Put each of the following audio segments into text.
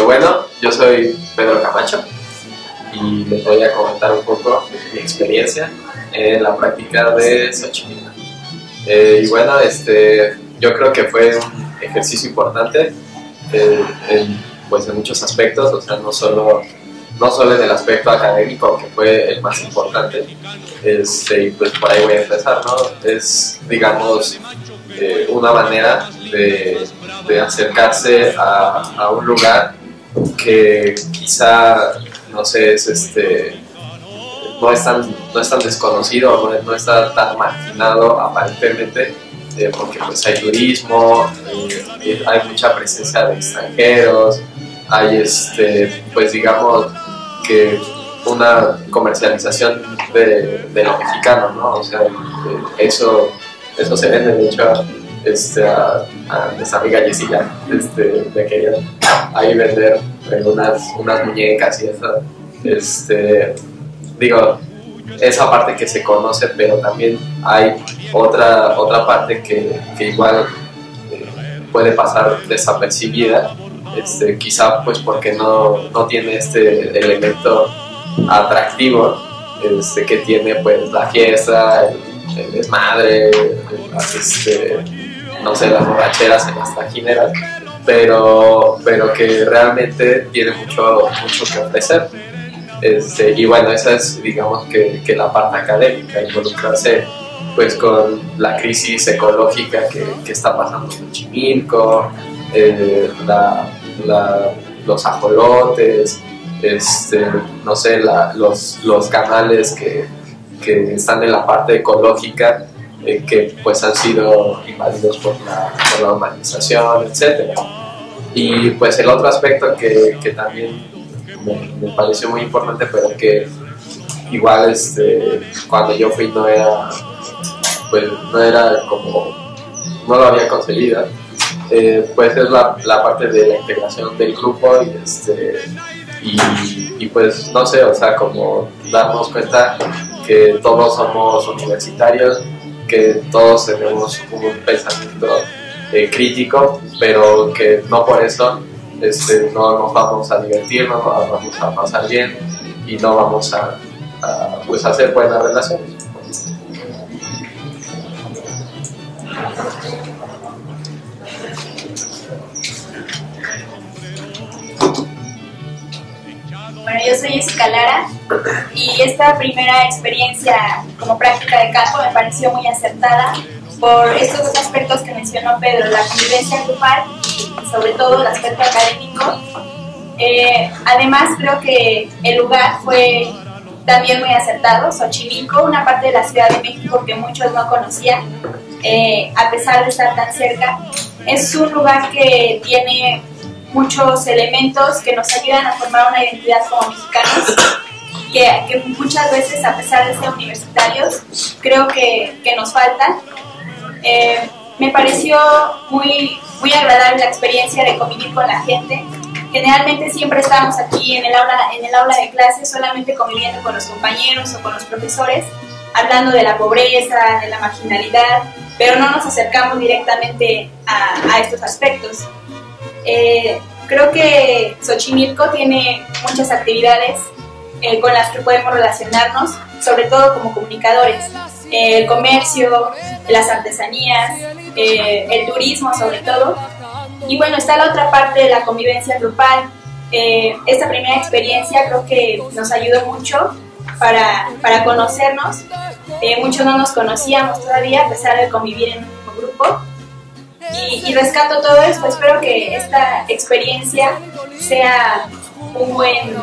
Bueno, yo soy Pedro Camacho y les voy a comentar un poco mi experiencia en la práctica de Xochimilco. Y bueno, yo creo que fue un ejercicio importante pues en muchos aspectos, o sea, no solo en el aspecto académico, que fue el más importante, y pues por ahí voy a empezar, ¿no? Es, digamos, una manera de acercarse a un lugar que quizá, no sé, no es tan desconocido, no está tan marginado aparentemente, porque pues hay turismo, hay mucha presencia de extranjeros, hay pues digamos que una comercialización de lo mexicano, ¿no? O sea, eso se vende. De hecho, a nuestra amiga Yesilla le querían ahí vender unas muñecas y eso. Digo, esa parte que se conoce, pero también hay otra parte que igual puede pasar desapercibida, quizá pues porque no tiene este elemento atractivo que tiene pues la fiesta, el desmadre, no sé, las borracheras en las taquineras, pero que realmente tiene mucho que ofrecer. Y bueno, esa es, digamos, que la parte académica, involucrarse pues con la crisis ecológica que está pasando en Xochimilco, los ajolotes, no sé, los canales que están en la parte ecológica, que pues han sido invadidos por la urbanización, etc. Y pues el otro aspecto que también me pareció muy importante, pero que igual cuando yo fui no era como, no lo había conseguido, pues es la parte de la integración del grupo y pues no sé, o sea, como darnos cuenta que todos somos universitarios, que todos tenemos un pensamiento crítico, pero que no por eso no nos vamos a divertir, no nos vamos a pasar bien y no vamos a pues hacer buenas relaciones. Bueno, yo soy Jessica Lara y esta primera experiencia como práctica de campo me pareció muy acertada por estos dos aspectos que mencionó Pedro, la convivencia grupal y sobre todo el aspecto académico. Además creo que el lugar fue también muy acertado, Xochimilco, una parte de la Ciudad de México que muchos no conocían, a pesar de estar tan cerca. Es un lugar que tiene muchos elementos que nos ayudan a formar una identidad como mexicanos, que muchas veces, a pesar de ser universitarios, creo que nos faltan. Me pareció muy agradable la experiencia de convivir con la gente. Generalmente siempre estábamos aquí en el aula de clase, solamente conviviendo con los compañeros o con los profesores, hablando de la pobreza, de la marginalidad, pero no nos acercamos directamente a estos aspectos. Creo que Xochimilco tiene muchas actividades con las que podemos relacionarnos, sobre todo como comunicadores. El comercio, las artesanías, el turismo sobre todo. Y bueno, está la otra parte de la convivencia grupal. Esta primera experiencia creo que nos ayudó mucho para conocernos. Muchos no nos conocíamos todavía a pesar de convivir en un mismo grupo. Y rescato todo esto. Espero que esta experiencia sea un buen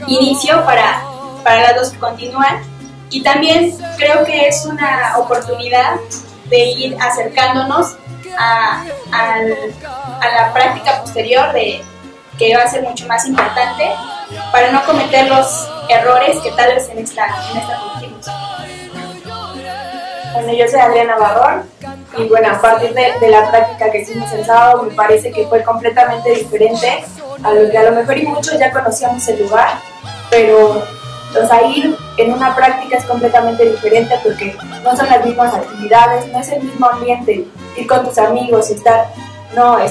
inicio para las dos que continúan. Y también creo que es una oportunidad de ir acercándonos a la práctica posterior, que va a ser mucho más importante, para no cometer los errores que tal vez en esta cometimos. Bueno, yo soy Adriana Barrón y bueno, a partir de la práctica que hicimos el sábado me parece que fue completamente diferente a lo que a lo mejor y muchos ya conocíamos el lugar, pero ir en una práctica es completamente diferente porque no son las mismas actividades, no es el mismo ambiente, ir con tus amigos y estar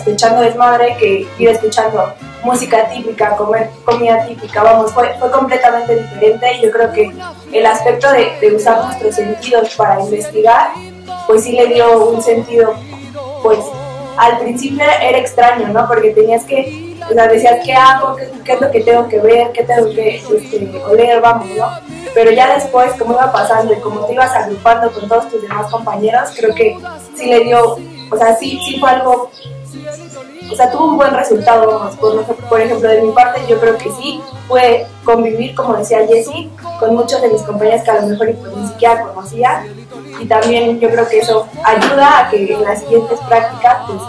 echando desmadre que ir escuchando música típica, comer comida típica, vamos, fue completamente diferente y yo creo que el aspecto de usar nuestros sentidos para investigar, pues sí le dio un sentido, pues al principio era extraño, ¿no? Porque tenías que, o sea, decías, ¿qué hago? ¿Qué es lo que tengo que ver? ¿Qué tengo que oler? Vamos, ¿no? Pero ya después, como iba pasando y como te ibas agrupando con todos tus demás compañeros, creo que sí le dio, o sea, sí fue algo, o sea, tuvo un buen resultado, vamos. Por ejemplo, de mi parte, yo creo que sí pude convivir, como decía Jessie, con muchos de mis compañeros que a lo mejor pues, ni siquiera conocía, y también yo creo que eso ayuda a que en las siguientes prácticas pues,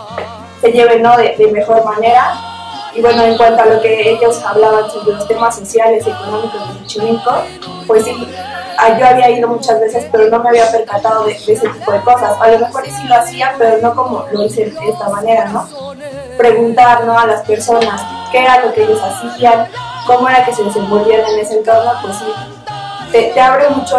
se lleven, ¿no? de mejor manera. Y bueno, en cuanto a lo que ellos hablaban sobre los temas sociales y económicos de Xochimilco, pues sí, yo había ido muchas veces, pero no me había percatado de ese tipo de cosas. A lo mejor sí lo hacía, pero no como lo hice de esta manera, ¿no? Preguntar, ¿no? A las personas qué era lo que ellos hacían, cómo era que se desenvolvían en ese entorno, pues sí, te abre mucho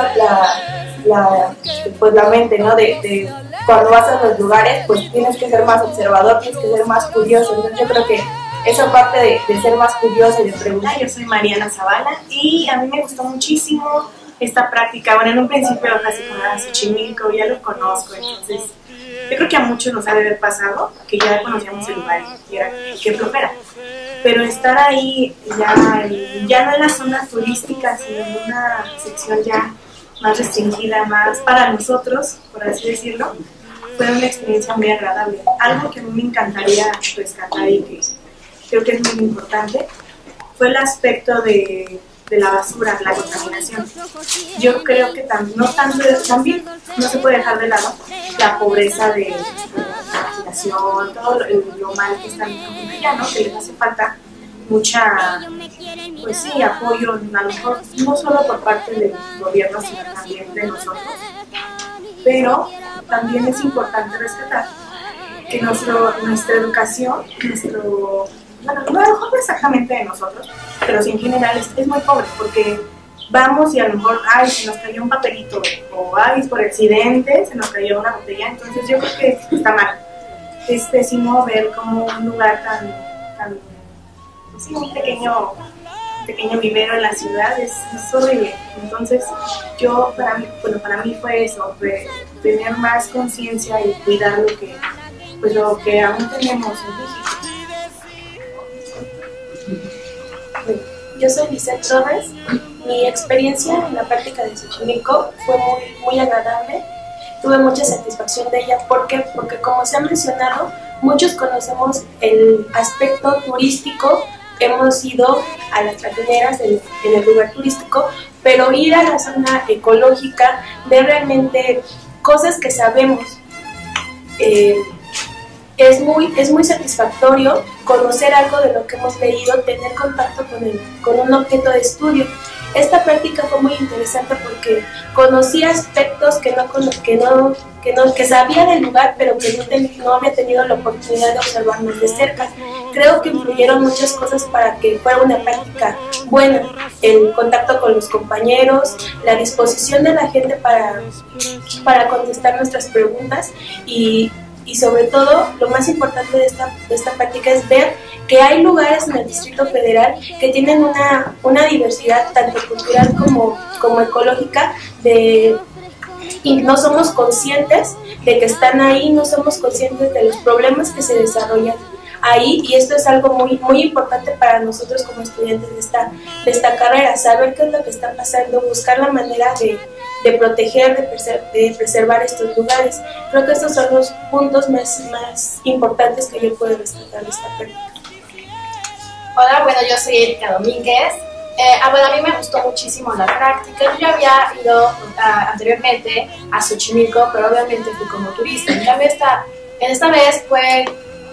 la mente, ¿no? De cuando vas a los lugares, pues tienes que ser más observador, tienes que ser más curioso. Entonces yo creo que esa parte de ser más curioso y de preguntar. Yo soy Mariana Zavala y a mí me gustó muchísimo esta práctica. Bueno, en un principio casi como era Xochimilco, ya lo conozco, entonces yo creo que a muchos nos ha de haber pasado que ya conocíamos el lugar y era qué flojera. Pero estar ahí ya no en la zona turística, sino en una sección ya más restringida, más para nosotros, por así decirlo, fue una experiencia muy agradable. Algo que a mí me encantaría rescatar y que creo que es muy importante fue el aspecto de la basura, la contaminación. Yo creo que también no se puede dejar de lado la pobreza de la marginación, todo lo mal que están viviendo ya, ¿no? Que les hace falta mucha, pues sí, apoyo, a lo mejor no solo por parte del gobierno, sino también de nosotros. Pero también es importante rescatar que nuestra educación, bueno, no a lo mejor exactamente de nosotros, pero sí en general es muy pobre, porque vamos y a lo mejor, ay, se nos cayó un papelito, o ay, por accidente se nos cayó una botella, entonces yo creo que está mal. Es pésimo ver como un lugar tan pues sí, un pequeño vivero en la ciudad, es horrible. Entonces para mí fue eso, fue tener más conciencia y cuidar lo que aún tenemos en México. Yo soy Lisette Torres. Mi experiencia en la práctica de Xochimilco fue muy agradable. Tuve mucha satisfacción de ella. ¿Por qué? Porque como se ha mencionado, muchos conocemos el aspecto turístico, hemos ido a las trajineras en el lugar turístico, pero ir a la zona ecológica, ver realmente cosas que sabemos, es muy satisfactorio conocer algo de lo que hemos leído, tener contacto con un objeto de estudio. Esta práctica fue muy interesante porque conocí aspectos que sabía del lugar, pero que no había tenido la oportunidad de observar más de cerca. Creo que influyeron muchas cosas para que fuera una práctica buena: el contacto con los compañeros, la disposición de la gente para contestar nuestras preguntas y sobre todo, lo más importante de esta práctica es ver que hay lugares en el Distrito Federal que tienen una diversidad tanto cultural como ecológica, y no somos conscientes de que están ahí, no somos conscientes de los problemas que se desarrollan ahí, y esto es algo muy importante para nosotros como estudiantes de esta carrera: saber qué es lo que está pasando, buscar la manera de proteger, de preservar estos lugares. Creo que estos son los puntos más importantes que yo puedo rescatar de esta práctica. Hola, bueno, yo soy Erika Domínguez. Bueno, a mí me gustó muchísimo la práctica. Yo ya había ido anteriormente a Xochimilco, pero obviamente fui como turista. En cambio, esta vez fue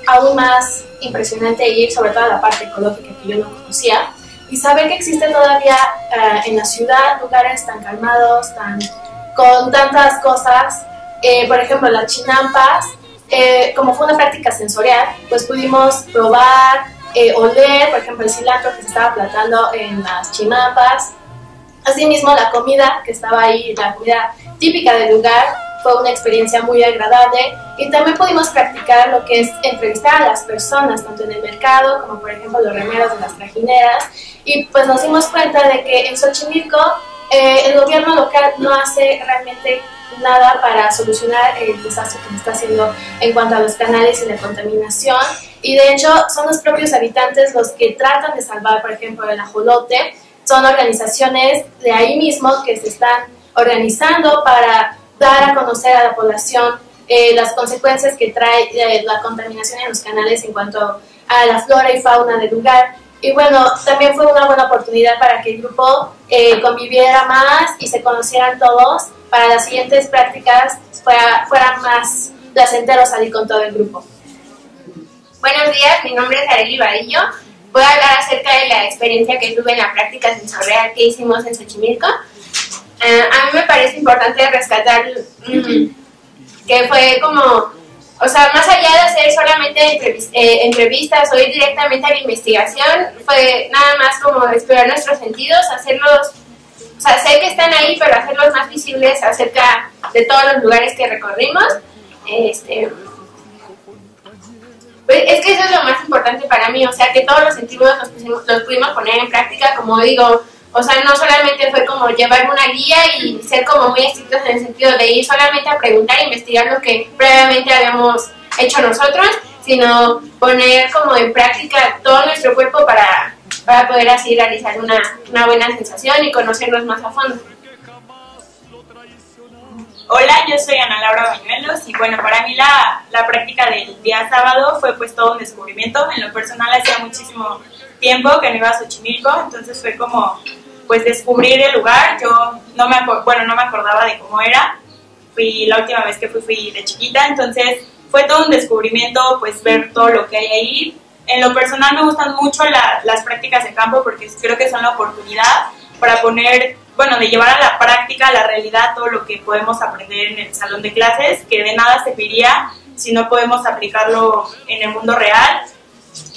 aún más impresionante ir, sobre todo a la parte ecológica que yo no conocía, y saber que existen todavía en la ciudad lugares tan calmados, con tantas cosas. Por ejemplo, las chinampas, como fue una práctica sensorial, pues pudimos probar, oler, por ejemplo, el cilantro que se estaba plantando en las chinampas. Asimismo, la comida que estaba ahí, la comida típica del lugar, fue una experiencia muy agradable y también pudimos practicar lo que es entrevistar a las personas, tanto en el mercado como por ejemplo los remeros de las trajineras, y pues nos dimos cuenta de que en Xochimilco el gobierno local no hace realmente nada para solucionar el desastre que se está haciendo en cuanto a los canales y la contaminación, y de hecho son los propios habitantes los que tratan de salvar, por ejemplo, el ajolote. Son organizaciones de ahí mismo que se están organizando para dar a conocer a la población las consecuencias que trae la contaminación en los canales en cuanto a la flora y fauna del lugar. Y bueno, también fue una buena oportunidad para que el grupo conviviera más y se conocieran todos, para las siguientes prácticas fueran más placenteros salir con todo el grupo. Buenos días, mi nombre es Arely Vadillo. Voy a hablar acerca de la experiencia que tuve en la práctica sensorial que hicimos en Xochimilco. A mí me parece importante rescatar que fue como, o sea, más allá de hacer solamente entrevistas o ir directamente a la investigación, fue nada más como explorar nuestros sentidos, hacerlos, o sea, sé que están ahí, pero hacerlos más visibles acerca de todos los lugares que recorrimos. Pues es que eso es lo más importante para mí, o sea, que todos los sentidos los pudimos poner en práctica, como digo, o sea, no solamente fue como llevar una guía y ser como muy estrictos en el sentido de ir solamente a preguntar e investigar lo que previamente habíamos hecho nosotros, sino poner como en práctica todo nuestro cuerpo para poder así realizar una buena sensación y conocernos más a fondo. Hola, yo soy Ana Laura Bañuelos y bueno, para mí la práctica del día sábado fue pues todo un descubrimiento. En lo personal hacía muchísimo tiempo que no iba a Xochimilco, entonces fue como pues descubrir el lugar. Yo no me acordaba de cómo era, la última vez que fui de chiquita, entonces fue todo un descubrimiento pues ver todo lo que hay ahí. En lo personal me gustan mucho las prácticas de campo porque creo que son la oportunidad para de llevar a la práctica, a la realidad, todo lo que podemos aprender en el salón de clases, que de nada serviría si no podemos aplicarlo en el mundo real.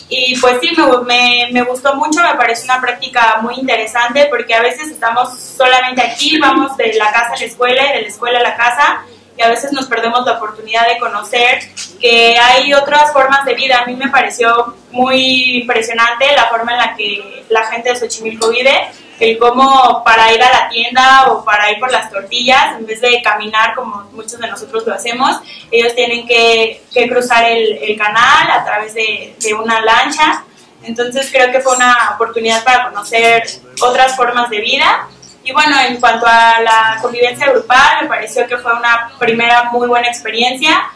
Y pues sí, me gustó mucho, me parece una práctica muy interesante porque a veces estamos solamente aquí, vamos de la casa a la escuela y de la escuela a la casa, y a veces nos perdemos la oportunidad de conocer que hay otras formas de vida. A mí me pareció muy impresionante la forma en la que la gente de Xochimilco vive, el cómo para ir a la tienda o para ir por las tortillas, en vez de caminar como muchos de nosotros lo hacemos, ellos tienen que cruzar el canal a través de una lancha. Entonces creo que fue una oportunidad para conocer otras formas de vida. Y bueno, en cuanto a la convivencia grupal, me pareció que fue una primera muy buena experiencia.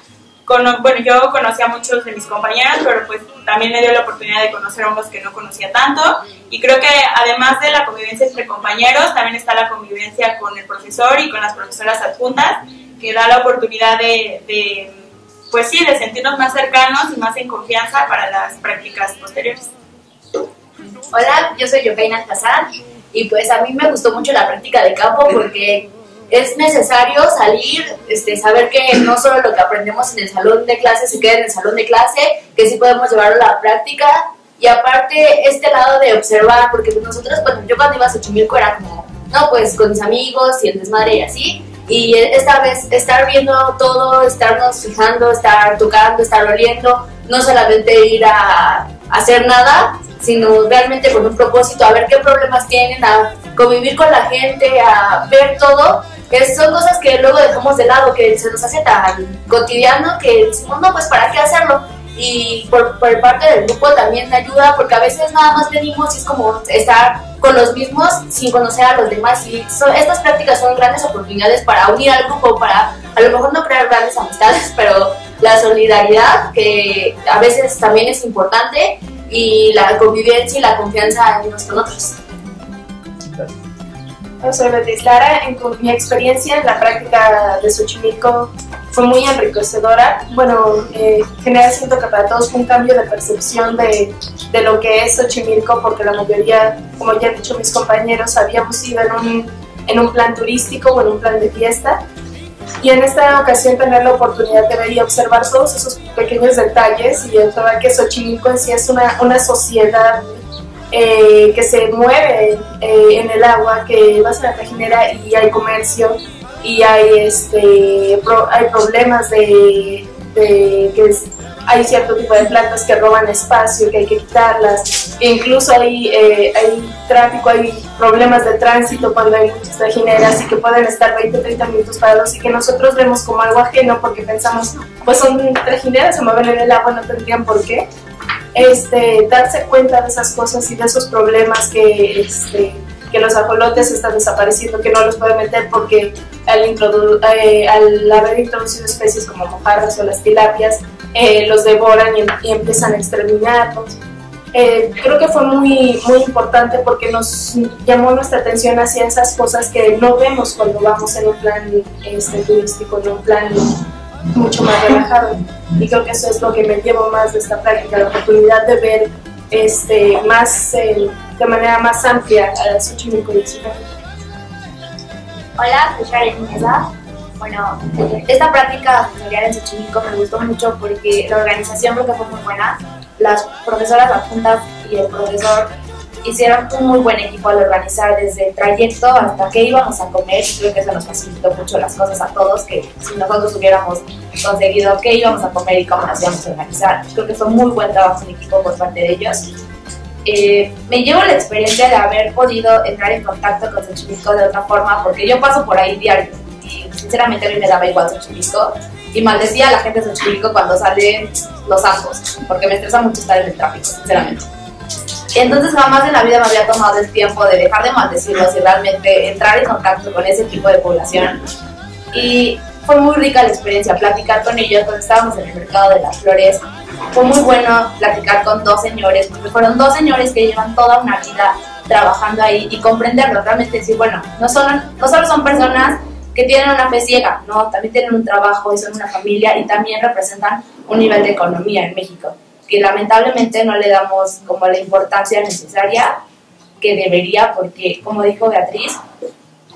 Yo conocí a muchos de mis compañeros, pero pues también me dio la oportunidad de conocer a unos que no conocía tanto. Y creo que además de la convivencia entre compañeros, también está la convivencia con el profesor y con las profesoras adjuntas, que da la oportunidad de sentirnos más cercanos y más en confianza para las prácticas posteriores. Hola, yo soy Yokaina Alcázar y pues a mí me gustó mucho la práctica de campo porque es necesario salir, saber que no solo lo que aprendemos en el salón de clase se queda en el salón de clase, que sí podemos llevarlo a la práctica, y aparte este lado de observar, porque nosotros, yo cuando iba a Xochimilco era como, no, pues con mis amigos y el desmadre y así, y esta vez estar viendo todo, estarnos fijando, estar tocando, estar oliendo, no solamente ir a hacer nada, sino realmente con un propósito, a ver qué problemas tienen, a convivir con la gente, a ver todo. Son cosas que luego dejamos de lado, que se nos hace tan cotidiano que decimos, no, pues ¿para qué hacerlo? Y por parte del grupo también ayuda, porque a veces nada más venimos y es como estar con los mismos sin conocer a los demás, y estas prácticas son grandes oportunidades para unir al grupo, para a lo mejor no crear grandes amistades, pero la solidaridad, que a veces también es importante, y la convivencia y la confianza unos con otros. Soy Beatriz Lara. En mi experiencia en la práctica de Xochimilco fue muy enriquecedora. En general siento que para todos fue un cambio de percepción de lo que es Xochimilco, porque la mayoría, como ya han dicho mis compañeros, habíamos ido en un plan turístico o en un plan de fiesta. Y en esta ocasión tener la oportunidad de ver y observar todos esos pequeños detalles y observar que Xochimilco en sí es una sociedad que se mueve en el agua, que vas a la trajinera y hay comercio, y hay problemas de que hay cierto tipo de plantas que roban espacio, que hay que quitarlas, e incluso hay tráfico, hay problemas de tránsito cuando hay muchas trajineras y que pueden estar 20-30 minutos parados y que nosotros vemos como algo ajeno porque pensamos, pues son trajineras, se mueven en el agua, no tendrían por qué. Darse cuenta de esas cosas y de esos problemas que los ajolotes están desapareciendo, que no los pueden meter porque al haber introducido especies como mojarras o las tilapias, los devoran y empiezan a exterminarlos. Creo que fue muy, muy importante porque nos llamó nuestra atención hacia esas cosas que no vemos cuando vamos en un plan turístico, en un plan mucho más relajado. Y creo que eso es lo que me llevo más de esta práctica, la oportunidad de ver de manera más amplia a Xochimilco y su gente. Hola, soy Sharon Mesa. Bueno, esta práctica sensorial en Xochimilco me gustó mucho porque la organización creo que fue muy buena. Las profesoras adjuntas y el profesor hicieron un muy buen equipo al organizar desde el trayecto hasta qué íbamos a comer. Creo que eso nos facilitó mucho las cosas a todos, que si nosotros hubiéramos conseguido qué íbamos a comer y cómo nos íbamos a organizar. Creo que fue muy buen trabajo en equipo por parte de ellos. Me llevo la experiencia de haber podido entrar en contacto con Xochimilco de otra forma, porque yo paso por ahí diario y sinceramente a mí me daba igual Xochimilco y maldecía a la gente de Xochimilco cuando salen los ajos, porque me estresa mucho estar en el tráfico, sinceramente. Entonces jamás en la vida me había tomado el tiempo de dejar de maldecirlos y realmente entrar en contacto con ese tipo de población. Y fue muy rica la experiencia, platicar con ellos cuando estábamos en el mercado de las flores. Fue muy bueno platicar con dos señores, porque fueron dos señores que llevan toda una vida trabajando ahí y comprenderlo, realmente decir, bueno, no solo son personas que tienen una fe ciega, ¿no? También tienen un trabajo y son una familia y también representan un nivel de economía en México, que lamentablemente no le damos como la importancia necesaria que debería, porque como dijo Beatriz,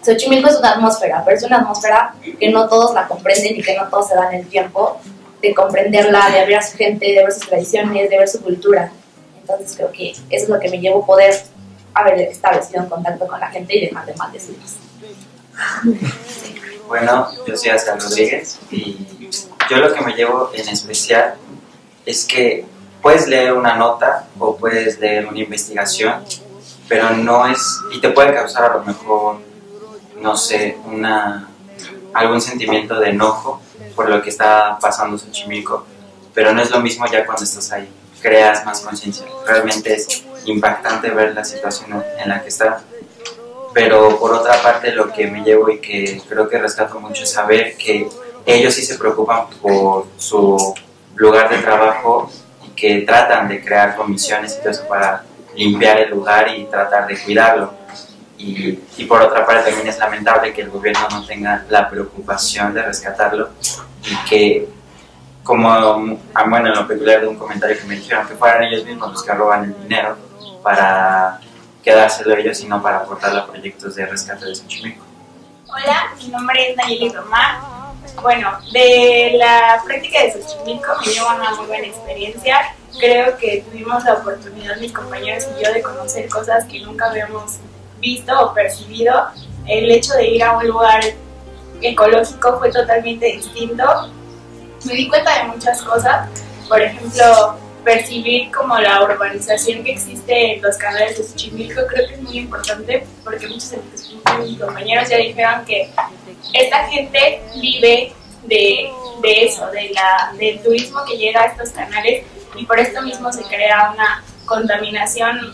Xochimilco es una atmósfera, pero es una atmósfera que no todos la comprenden y que no todos se dan el tiempo de comprenderla, de ver a su gente, de ver sus tradiciones, de ver su cultura. Entonces creo que eso es lo que me llevó poder haber establecido un contacto con la gente y dejar de maldecirlos. Bueno, yo soy Asiel Rodríguez y yo lo que me llevo en especial es que puedes leer una nota o puedes leer una investigación, pero no es, y te puede causar a lo mejor, no sé, algún sentimiento de enojo por lo que está pasando en Xochimilco, pero no es lo mismo ya cuando estás ahí, creas más conciencia. Realmente es impactante ver la situación en la que está, pero por otra parte lo que me llevo y que creo que rescato mucho es saber que ellos sí se preocupan por su lugar de trabajo y que tratan de crear comisiones y todo eso para limpiar el lugar y tratar de cuidarlo. Y por otra parte también es lamentable que el gobierno no tenga la preocupación de rescatarlo y que, como bueno, en lo peculiar de un comentario que me dijeron, que fueran ellos mismos los que roban el dinero para quedárselo ellos y no para aportarlo a proyectos de rescate de Xochimilco. Hola, mi nombre es Nayeli Román. Bueno, de la práctica de Xochimilco me llevo una muy buena experiencia. Creo que tuvimos la oportunidad, mis compañeros y yo, de conocer cosas que nunca habíamos visto o percibido. El hecho de ir a un lugar ecológico fue totalmente distinto. Me di cuenta de muchas cosas, por ejemplo, percibir como la urbanización que existe en los canales de Xochimilco. Creo que es muy importante porque muchos de mis compañeros ya dijeron que esta gente vive de eso, del turismo que llega a estos canales, y por esto mismo se crea una contaminación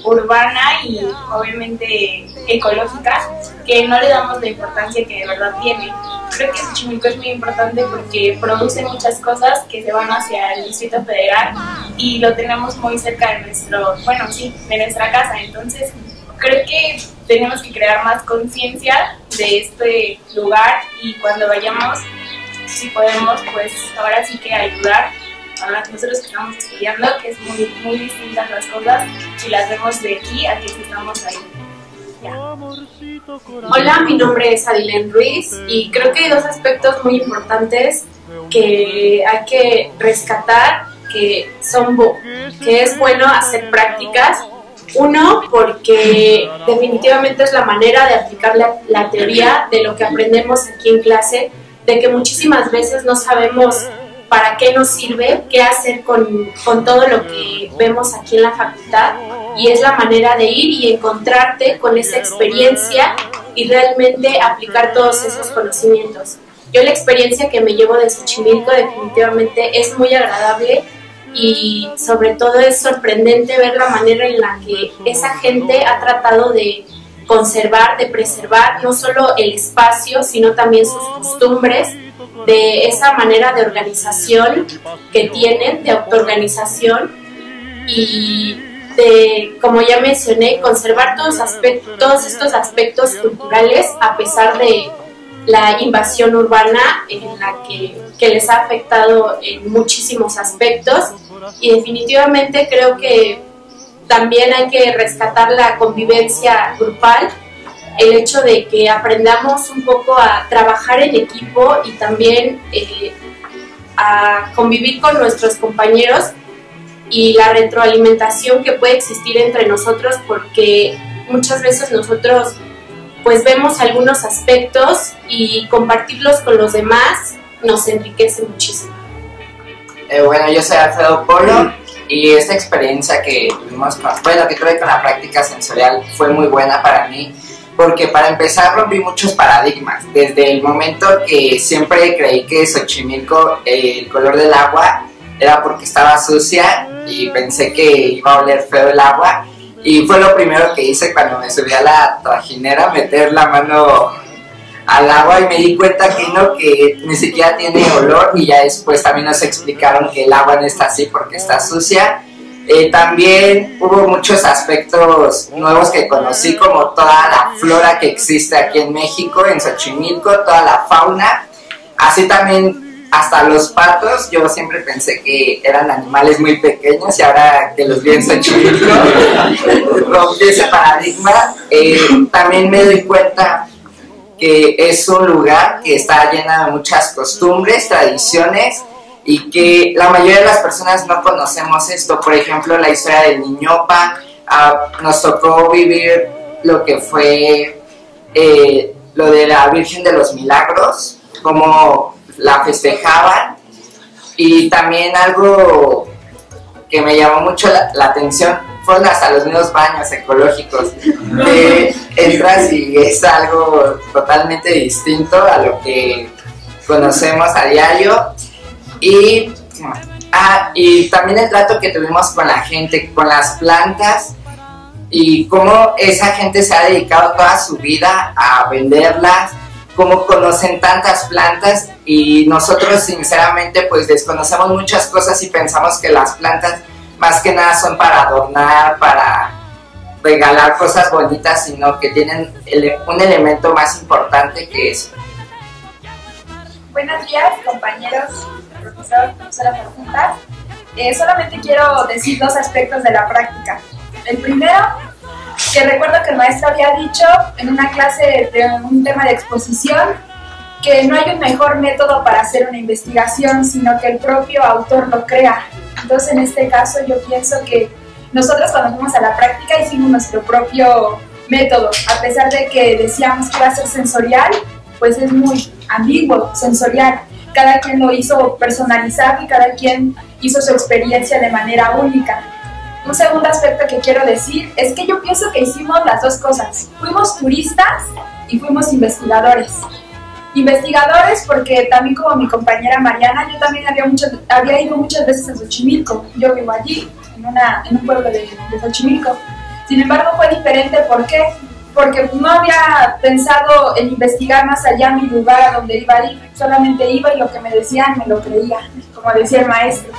urbana y obviamente ecológica que no le damos la importancia que de verdad tiene. Creo que Xochimilco es muy importante porque produce muchas cosas que se van hacia el Distrito Federal y lo tenemos muy cerca de de nuestra casa. Entonces creo que tenemos que crear más conciencia de este lugar y cuando vayamos, si podemos, pues ahora sí que ayudar a nosotros que estamos estudiando, que es muy, muy distintas las cosas si las vemos de aquí a que estamos ahí. Ya. Hola, mi nombre es Adilén Ruiz y creo que hay dos aspectos muy importantes que hay que rescatar, que es bueno hacer prácticas Uno, porque definitivamente es la manera de aplicar la teoría de lo que aprendemos aquí en clase, de que muchísimas veces no sabemos para qué nos sirve, qué hacer con todo lo que vemos aquí en la facultad, y es la manera de ir y encontrarte con esa experiencia y realmente aplicar todos esos conocimientos. Yo la experiencia que me llevo de Xochimilco definitivamente es muy agradable y sobre todo es sorprendente ver la manera en la que esa gente ha tratado de conservar, de preservar no solo el espacio, sino también sus costumbres, de esa manera de organización que tienen, de autoorganización y de, como ya mencioné, conservar todos estos aspectos culturales a pesar de la invasión urbana en la que les ha afectado en muchísimos aspectos, y definitivamente creo que también hay que rescatar la convivencia grupal, el hecho de que aprendamos un poco a trabajar en equipo y también a convivir con nuestros compañeros, y la retroalimentación que puede existir entre nosotros, porque muchas veces nosotros pues vemos algunos aspectos y compartirlos con los demás nos enriquece muchísimo. Bueno, yo soy Alfredo Polo y esta experiencia que tuvimos que tuve con la práctica sensorial fue muy buena para mí, porque para empezar rompí muchos paradigmas. Desde el momento que siempre creí que Xochimilco, el color del agua era porque estaba sucia y pensé que iba a oler feo el agua, y fue lo primero que hice cuando me subí a la trajinera, meter la mano al agua, y me di cuenta que no, que ni siquiera tiene olor, y ya después también nos explicaron que el agua no está así porque está sucia. También hubo muchos aspectos nuevos que conocí, como toda la flora que existe aquí en México, en Xochimilco, toda la fauna, así también hasta los patos. Yo siempre pensé que eran animales muy pequeños, y ahora que los vi en Xochimilco rompí ese paradigma. También me doy cuenta que es un lugar que está lleno de muchas costumbres, tradiciones, y que la mayoría de las personas no conocemos esto. Por ejemplo, la historia del Niñopa, nos tocó vivir lo que fue lo de la Virgen de los Milagros, cómo la festejaban, y también algo que me llamó mucho la atención fueron hasta los nuevos baños ecológicos. Entras y es algo totalmente distinto a lo que conocemos a diario, y también el trato que tuvimos con la gente, con las plantas, y cómo esa gente se ha dedicado toda su vida a venderlas, cómo conocen tantas plantas, y nosotros sinceramente pues desconocemos muchas cosas y pensamos que las plantas más que nada son para adornar, para regalar cosas bonitas, sino que tienen un elemento más importante que eso. Buenos días, compañeros, profesora Farjuntas. Solamente quiero decir dos aspectos de la práctica. El primero, que recuerdo que el maestro había dicho en una clase de un tema de exposición que no hay un mejor método para hacer una investigación, sino que el propio autor lo crea. Entonces, en este caso, yo pienso que nosotros cuando fuimos a la práctica hicimos nuestro propio método. A pesar de que decíamos que iba a ser sensorial, pues es muy ambiguo, sensorial. Cada quien lo hizo personalizado y cada quien hizo su experiencia de manera única. Un segundo aspecto que quiero decir es que yo pienso que hicimos las dos cosas. Fuimos turistas y fuimos investigadores. Investigadores porque también, como mi compañera Mariana, yo también había ido muchas veces a Xochimilco. Yo vivo allí, en un pueblo de Xochimilco. Sin embargo, fue diferente. ¿Por qué? Porque no había pensado en investigar más allá mi lugar a donde iba a ir. Solamente iba y lo que me decían me lo creía, como decía el maestro.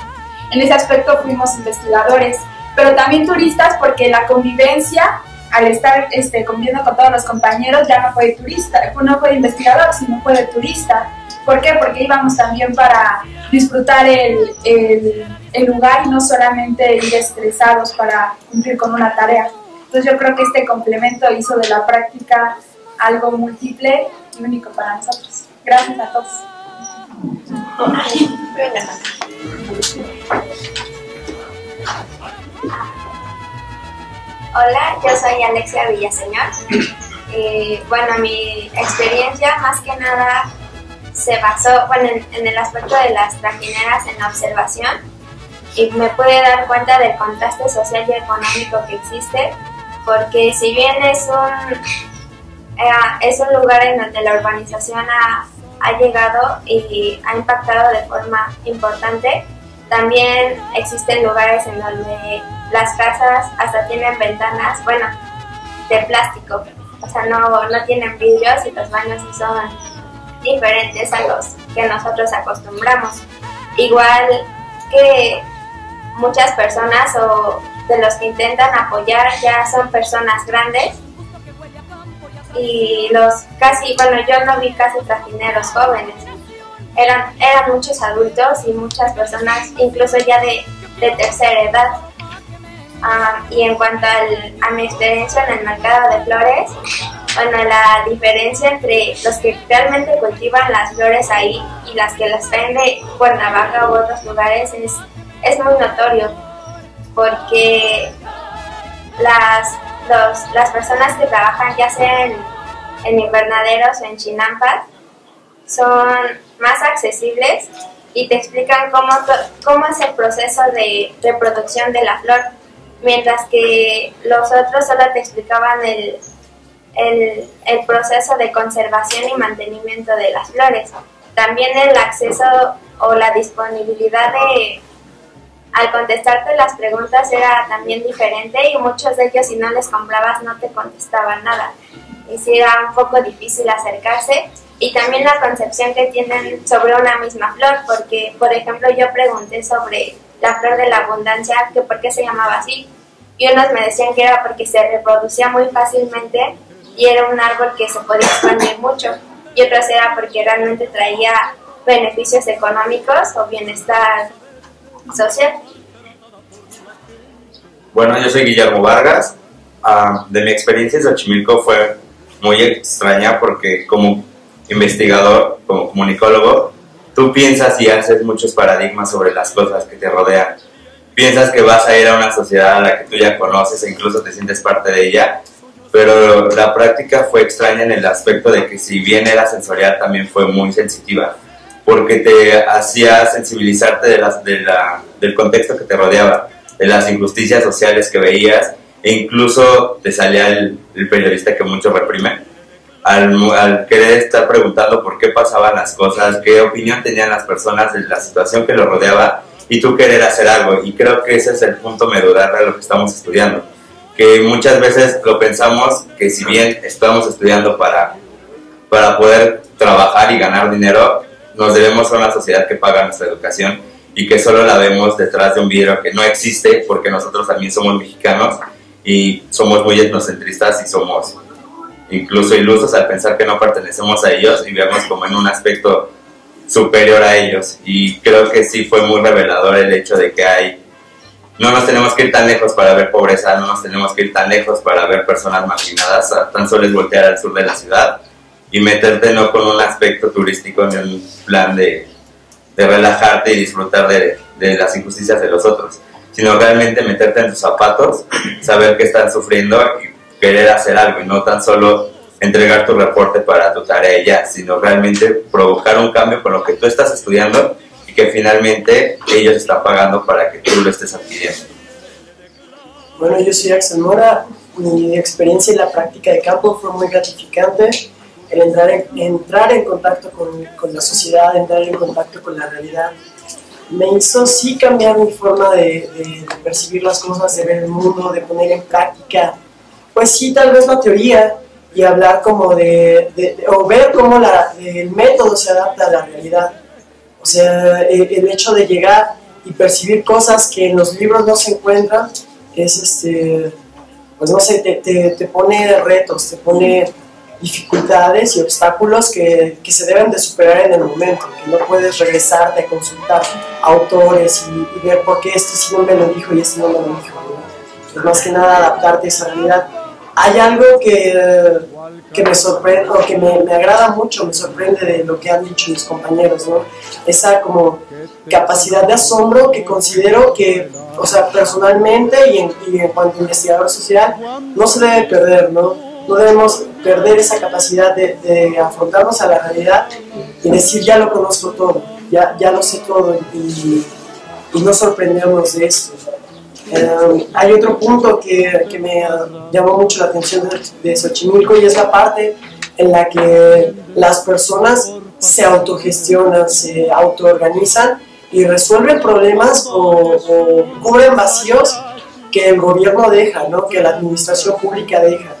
En ese aspecto fuimos investigadores, pero también turistas porque la convivencia, al estar conviviendo con todos los compañeros, ya no fue de turista, no fue de investigador, sino fue de turista. ¿Por qué? Porque íbamos también para disfrutar el lugar y no solamente ir estresados para cumplir con una tarea. Entonces yo creo que este complemento hizo de la práctica algo múltiple y único para nosotros. Gracias a todos. Hola, yo soy Alexia Villaseñor. Bueno, mi experiencia más que nada se basó en el aspecto de las trajineras en la observación, y me pude dar cuenta del contraste social y económico que existe, porque si bien es un lugar en donde la urbanización ha llegado y ha impactado de forma importante, también existen lugares en donde las casas hasta tienen ventanas, bueno, de plástico, o sea, no tienen vidrios, y los baños sí son diferentes a los que nosotros acostumbramos. Igual que muchas personas o de los que intentan apoyar ya son personas grandes, y yo no vi casi trajineros jóvenes, eran muchos adultos y muchas personas incluso ya de tercera edad. Y en cuanto a mi experiencia en el mercado de flores, bueno, la diferencia entre los que realmente cultivan las flores ahí y las que las traen de Cuernavaca u otros lugares es muy notorio, porque las personas que trabajan ya sea en invernaderos o en chinampas son más accesibles y te explican cómo es el proceso de reproducción de la flor, mientras que los otros solo te explicaban el proceso de conservación y mantenimiento de las flores. También el acceso o la disponibilidad al contestarte las preguntas era también diferente, y muchos de ellos, si no les comprabas, no te contestaban nada. Y sí era un poco difícil acercarse, y también la concepción que tienen sobre una misma flor, porque, por ejemplo, yo pregunté sobre la flor de la abundancia, que por qué se llamaba así, y unos me decían que era porque se reproducía muy fácilmente y era un árbol que se podía expandir mucho, y otros era porque realmente traía beneficios económicos o bienestar social. Bueno, yo soy Guillermo Vargas. De mi experiencia en Xochimilco fue muy extraña, porque como investigador, como comunicólogo, tú piensas y haces muchos paradigmas sobre las cosas que te rodean. Piensas que vas a ir a una sociedad a la que tú ya conoces e incluso te sientes parte de ella, pero la práctica fue extraña en el aspecto de que, si bien era sensorial, también fue muy sensitiva, porque te hacía sensibilizarte del contexto que te rodeaba, de las injusticias sociales que veías, e incluso te salía el periodista que muchos reprimen, al querer estar preguntando por qué pasaban las cosas, qué opinión tenían las personas de la situación que los rodeaba, y tú querer hacer algo. Y creo que ese es el punto medular de lo que estamos estudiando, que muchas veces lo pensamos que si bien estamos estudiando para poder trabajar y ganar dinero, nos debemos a una sociedad que paga nuestra educación y que solo la vemos detrás de un vidrio que no existe, porque nosotros también somos mexicanos y somos muy etnocentristas y somos incluso ilusos al pensar que no pertenecemos a ellos y vernos como en un aspecto superior a ellos. Y creo que sí fue muy revelador el hecho de que no nos tenemos que ir tan lejos para ver pobreza, no nos tenemos que ir tan lejos para ver personas marginadas, tan solo es voltear al sur de la ciudad y meterte no con un aspecto turístico ni un plan de relajarte y disfrutar de las injusticias de los otros, sino realmente meterte en tus zapatos, saber que están sufriendo y querer hacer algo, y no tan solo entregar tu reporte para tu tarea y ya, sino realmente provocar un cambio con lo que tú estás estudiando y que finalmente ellos están pagando para que tú lo estés adquiriendo. Bueno, yo soy Axel Mora. Mi experiencia en la práctica de campo fue muy gratificante. El entrar en contacto con la sociedad, entrar en contacto con la realidad, me hizo sí cambiar mi forma de percibir las cosas, de ver el mundo, de poner en práctica, pues sí, tal vez la teoría, y hablar como o ver cómo el método se adapta a la realidad. O sea, el hecho de llegar y percibir cosas que en los libros no se encuentran, es pues no sé, te pone retos, te pone dificultades y obstáculos que se deben de superar en el momento, que no puedes regresarte a consultar a autores y ver por qué este sí no me lo dijo y este no me lo dijo, ¿no? Pues más que nada adaptarte a esa realidad. hay algo que me sorprende, o que me agrada mucho, me sorprende de lo que han dicho mis compañeros, ¿no? Esa como capacidad de asombro que considero que, o sea, personalmente y en cuanto a investigador social, no se debe perder, ¿no? No debemos perder esa capacidad de afrontarnos a la realidad y decir, ya lo conozco todo, ya lo sé todo, y no sorprendernos de esto. Hay otro punto que me llamó mucho la atención de Xochimilco, y es la parte en la que las personas se autogestionan, se autoorganizan y resuelven problemas o cubren vacíos que el gobierno deja, ¿no? Que la administración pública deja.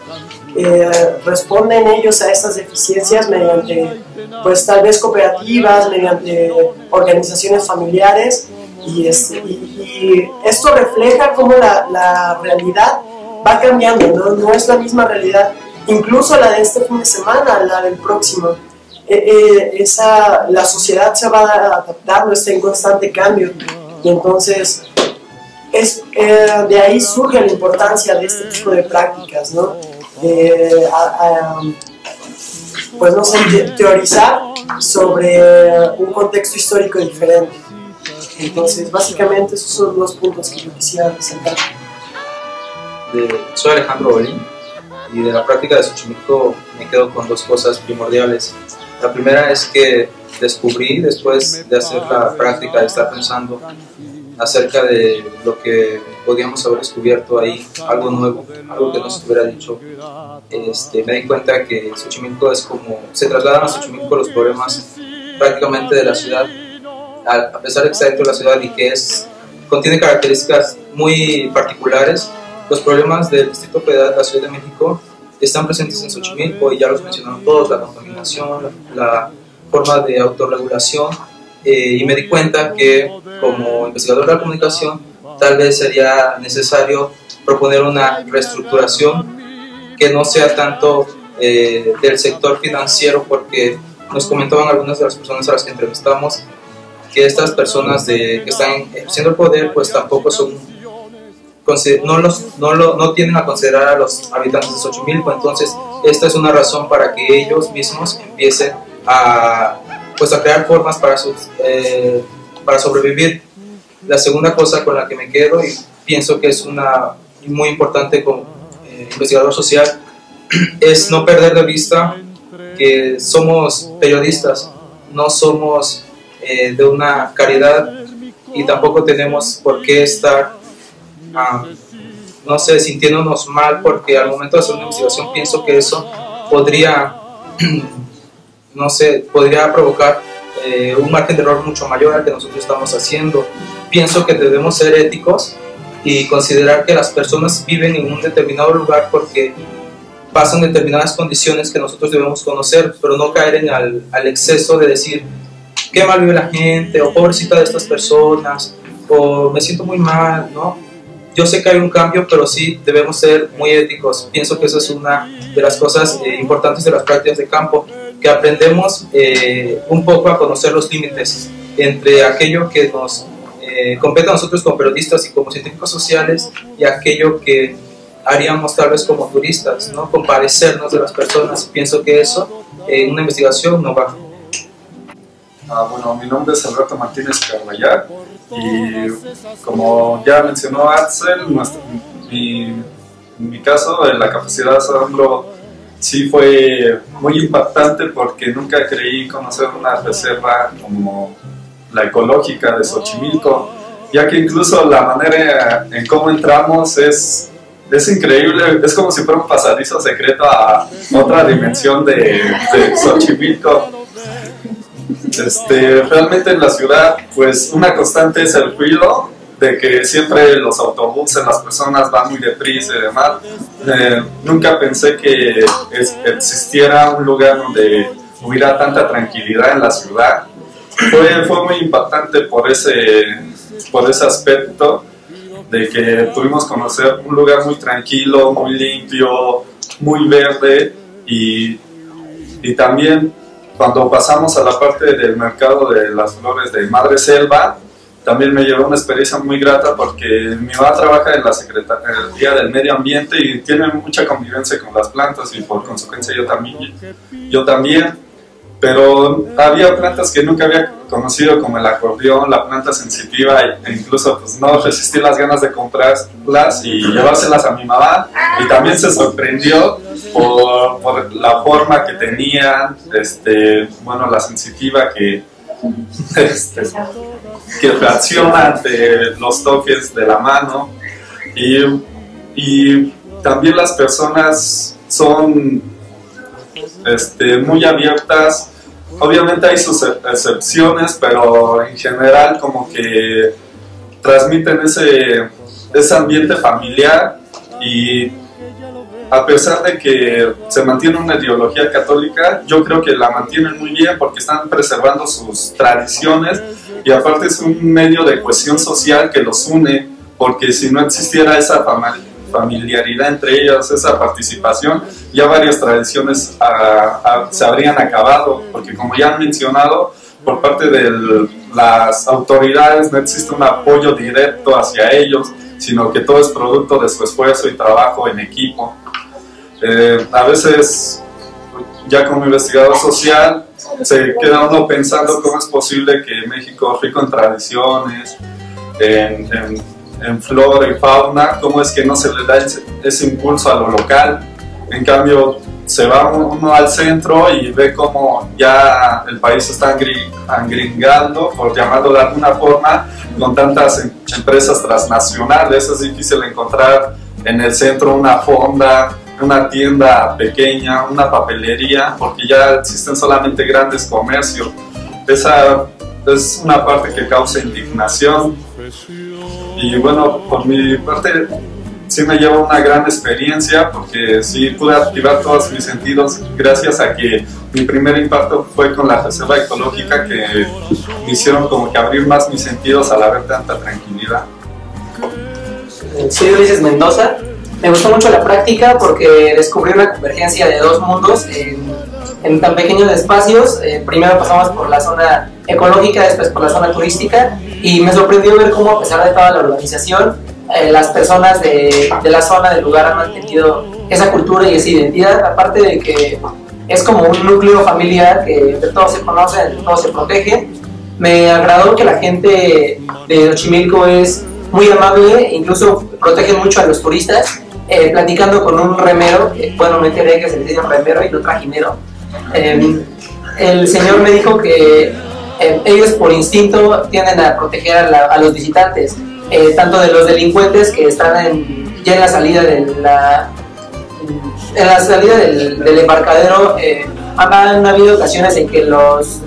Responden ellos a estas deficiencias mediante, pues tal vez cooperativas, mediante organizaciones familiares, y esto refleja cómo la realidad va cambiando, ¿no? No es la misma realidad, incluso la de este fin de semana, la del próximo. La sociedad se va adaptando, está en constante cambio, y entonces de ahí surge la importancia de este tipo de prácticas, ¿no? Pues no sé, teorizar sobre un contexto histórico diferente. Entonces, básicamente esos son los puntos que yo quisiera resaltar. Soy Alejandro Bolín, y de la práctica de Xochimilco me quedo con dos cosas primordiales. La primera es que descubrí, después de hacer la práctica, de estar pensando acerca de lo que podíamos haber descubierto ahí, algo nuevo, algo que no se hubiera dicho. Me di cuenta que Xochimilco es como, se trasladan a Xochimilco los problemas prácticamente de la ciudad, a pesar de que está dentro de la ciudad y que contiene características muy particulares. Los problemas del Distrito Federal de la Ciudad de México están presentes en Xochimilco, y ya los mencionaron todos: la contaminación, la forma de autorregulación, y me di cuenta que como investigador de la comunicación tal vez sería necesario proponer una reestructuración que no sea tanto del sector financiero, porque nos comentaban algunas de las personas a las que entrevistamos que estas personas que están ejerciendo el poder pues tampoco son, no tienden a considerar a los habitantes de Xochimilco. Entonces esta es una razón para que ellos mismos empiecen a crear formas para sobrevivir. La segunda cosa con la que me quedo, y pienso que es muy importante como investigador social, es no perder de vista que somos periodistas, no somos de una caridad, y tampoco tenemos por qué estar no sé, sintiéndonos mal porque al momento de hacer una investigación pienso que eso podría no sé, podría provocar un margen de error mucho mayor al que nosotros estamos haciendo. Pienso que debemos ser éticos y considerar que las personas viven en un determinado lugar porque pasan determinadas condiciones que nosotros debemos conocer, pero no caer al exceso de decir qué mal vive la gente, o pobrecita de estas personas, o me siento muy mal, ¿no? Yo sé que hay un cambio, pero sí debemos ser muy éticos. Pienso que eso es una de las cosas importantes de las prácticas de campo, que aprendemos un poco a conocer los límites entre aquello que nos compete a nosotros como periodistas y como científicos sociales, y aquello que haríamos tal vez como turistas, ¿no? Compadecernos de las personas. Pienso que eso en una investigación no va. Bueno, mi nombre es Alberto Martínez Carballar, y como ya mencionó Axel, en mi caso la capacidad de asombro sí fue muy impactante, porque nunca creí conocer una reserva como la ecológica de Xochimilco, ya que incluso la manera en cómo entramos es increíble, es como si fuera un pasadizo secreto a otra dimensión de Xochimilco. Realmente en la ciudad, pues una constante es el ruido, de que siempre los autobuses, las personas van muy deprisa y demás. Nunca pensé que existiera un lugar donde hubiera tanta tranquilidad en la ciudad. Fue muy impactante por ese aspecto, de que pudimos conocer un lugar muy tranquilo, muy limpio, muy verde, y también cuando pasamos a la parte del mercado de las flores de Madre Selva, también me llevó una experiencia muy grata porque mi mamá trabaja en la Secretaría del Medio Ambiente y tiene mucha convivencia con las plantas y por consecuencia yo también, pero había plantas que nunca había conocido como el acordeón, la planta sensitiva e incluso pues no resistí las ganas de comprarlas y llevárselas a mi mamá y también se sorprendió por la forma que tenían, bueno, la sensitiva que reacciona ante los toques de la mano y también las personas son muy abiertas. Obviamente hay sus excepciones, pero en general como que transmiten ese ambiente familiar y a pesar de que se mantiene una ideología católica, yo creo que la mantienen muy bien porque están preservando sus tradiciones y aparte es un medio de cohesión social que los une, porque si no existiera esa familiaridad entre ellos, esa participación, ya varias tradiciones se habrían acabado, porque como ya han mencionado, por parte de las autoridades no existe un apoyo directo hacia ellos, sino que todo es producto de su esfuerzo y trabajo en equipo. A veces, ya como investigador social, se queda uno pensando cómo es posible que México, rico en tradiciones, en flora y fauna, cómo es que no se le da ese impulso a lo local. En cambio, se va uno al centro y ve cómo ya el país se está angringando, por llamarlo de alguna forma, con tantas empresas transnacionales. Es difícil encontrar en el centro una fonda, una tienda pequeña, una papelería, porque ya existen solamente grandes comercios. Esa es una parte que causa indignación. Y bueno, por mi parte sí me llevo una gran experiencia porque sí pude activar todos mis sentidos gracias a que mi primer impacto fue con la reserva ecológica, que me hicieron como que abrir más mis sentidos al haber tanta tranquilidad. Soy Ulises Mendoza. Me gustó mucho la práctica porque descubrí una convergencia de dos mundos en tan pequeños espacios. Primero pasamos por la zona ecológica, después por la zona turística, y me sorprendió ver cómo, a pesar de toda la urbanización, las personas de la zona del lugar han mantenido esa cultura y esa identidad, aparte de que es como un núcleo familiar que de todos se conocen, de todos se protegen. Me agradó que la gente de Xochimilco es muy amable, incluso protege mucho a los turistas. Platicando con un remero, bueno, me enteré que se le dice remero y no trajinero, el señor me dijo que ellos por instinto tienden a proteger a los visitantes, tanto de los delincuentes que están ya en la salida del embarcadero. Han habido ocasiones en que los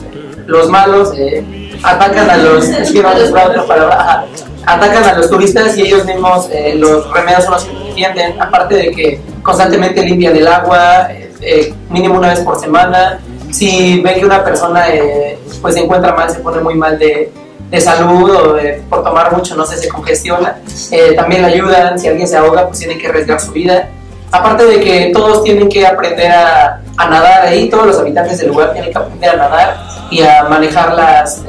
malos atacan a los atacan a los turistas y ellos mismos, los remeros, son los que defienden, aparte de que constantemente limpian el agua, mínimo una vez por semana. Si ven que una persona pues se encuentra mal, se pone muy mal de salud o por tomar mucho, no sé, se congestiona, también le ayudan. Si alguien se ahoga, pues tiene que arriesgar su vida. Aparte de que todos tienen que aprender a nadar ahí, todos los habitantes del lugar tienen que aprender a nadar y a manejar las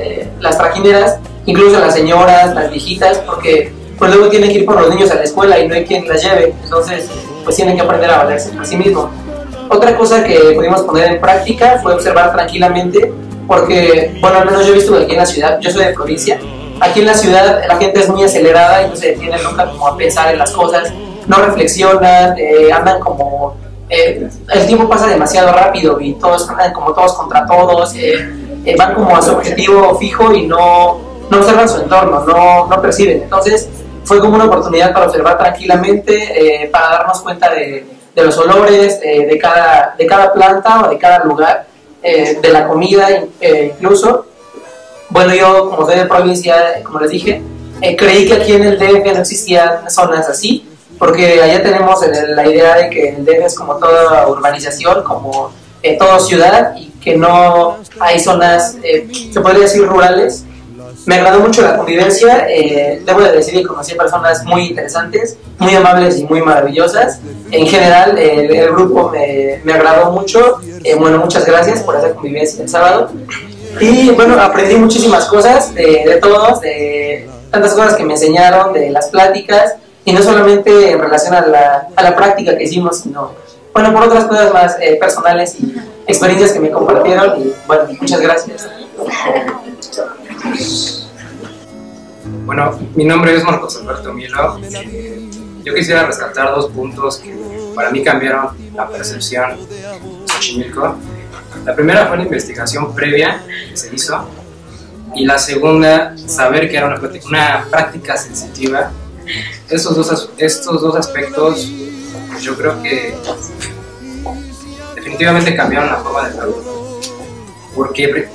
trajineras, incluso las señoras, las viejitas, porque pues luego tienen que ir por los niños a la escuela y no hay quien las lleve, entonces pues tienen que aprender a valerse por sí mismos. Otra cosa que pudimos poner en práctica fue observar tranquilamente, porque, bueno, al menos yo he visto que aquí en la ciudad, yo soy de provincia, aquí en la ciudad la gente es muy acelerada y no se detiene nunca como a pensar en las cosas, no reflexionan, andan como... el tiempo pasa demasiado rápido y todos andan como todos contra todos, van como a su objetivo fijo y no observan su entorno, no perciben. Entonces fue como una oportunidad para observar tranquilamente, para darnos cuenta de los olores, de cada planta o de cada lugar, de la comida incluso. Bueno, yo como soy de provincia, como les dije, creí que aquí en el DF no existían zonas así, porque allá tenemos la idea de que el DF es como toda urbanización, como toda ciudad, y que no hay zonas, se podría decir, rurales. Me agradó mucho la convivencia, debo de decir que conocí personas muy interesantes, muy amables y muy maravillosas. En general, el grupo me agradó mucho. Bueno, muchas gracias por esa convivencia el sábado. Y bueno, aprendí muchísimas cosas de todos, de tantas cosas que me enseñaron, de las pláticas, y no solamente en relación a la práctica que hicimos, sino, bueno, por otras cosas más personales y experiencias que me compartieron. Y bueno, muchas gracias. Bueno, mi nombre es Marcos Alberto Milo. Yo quisiera rescatar 2 puntos que para mí cambiaron la percepción de Xochimilco. La primera fue la investigación previa que se hizo, y la segunda, saber que era una práctica sensitiva. Estos dos aspectos, pues yo creo que definitivamente cambiaron la forma de verlo, porque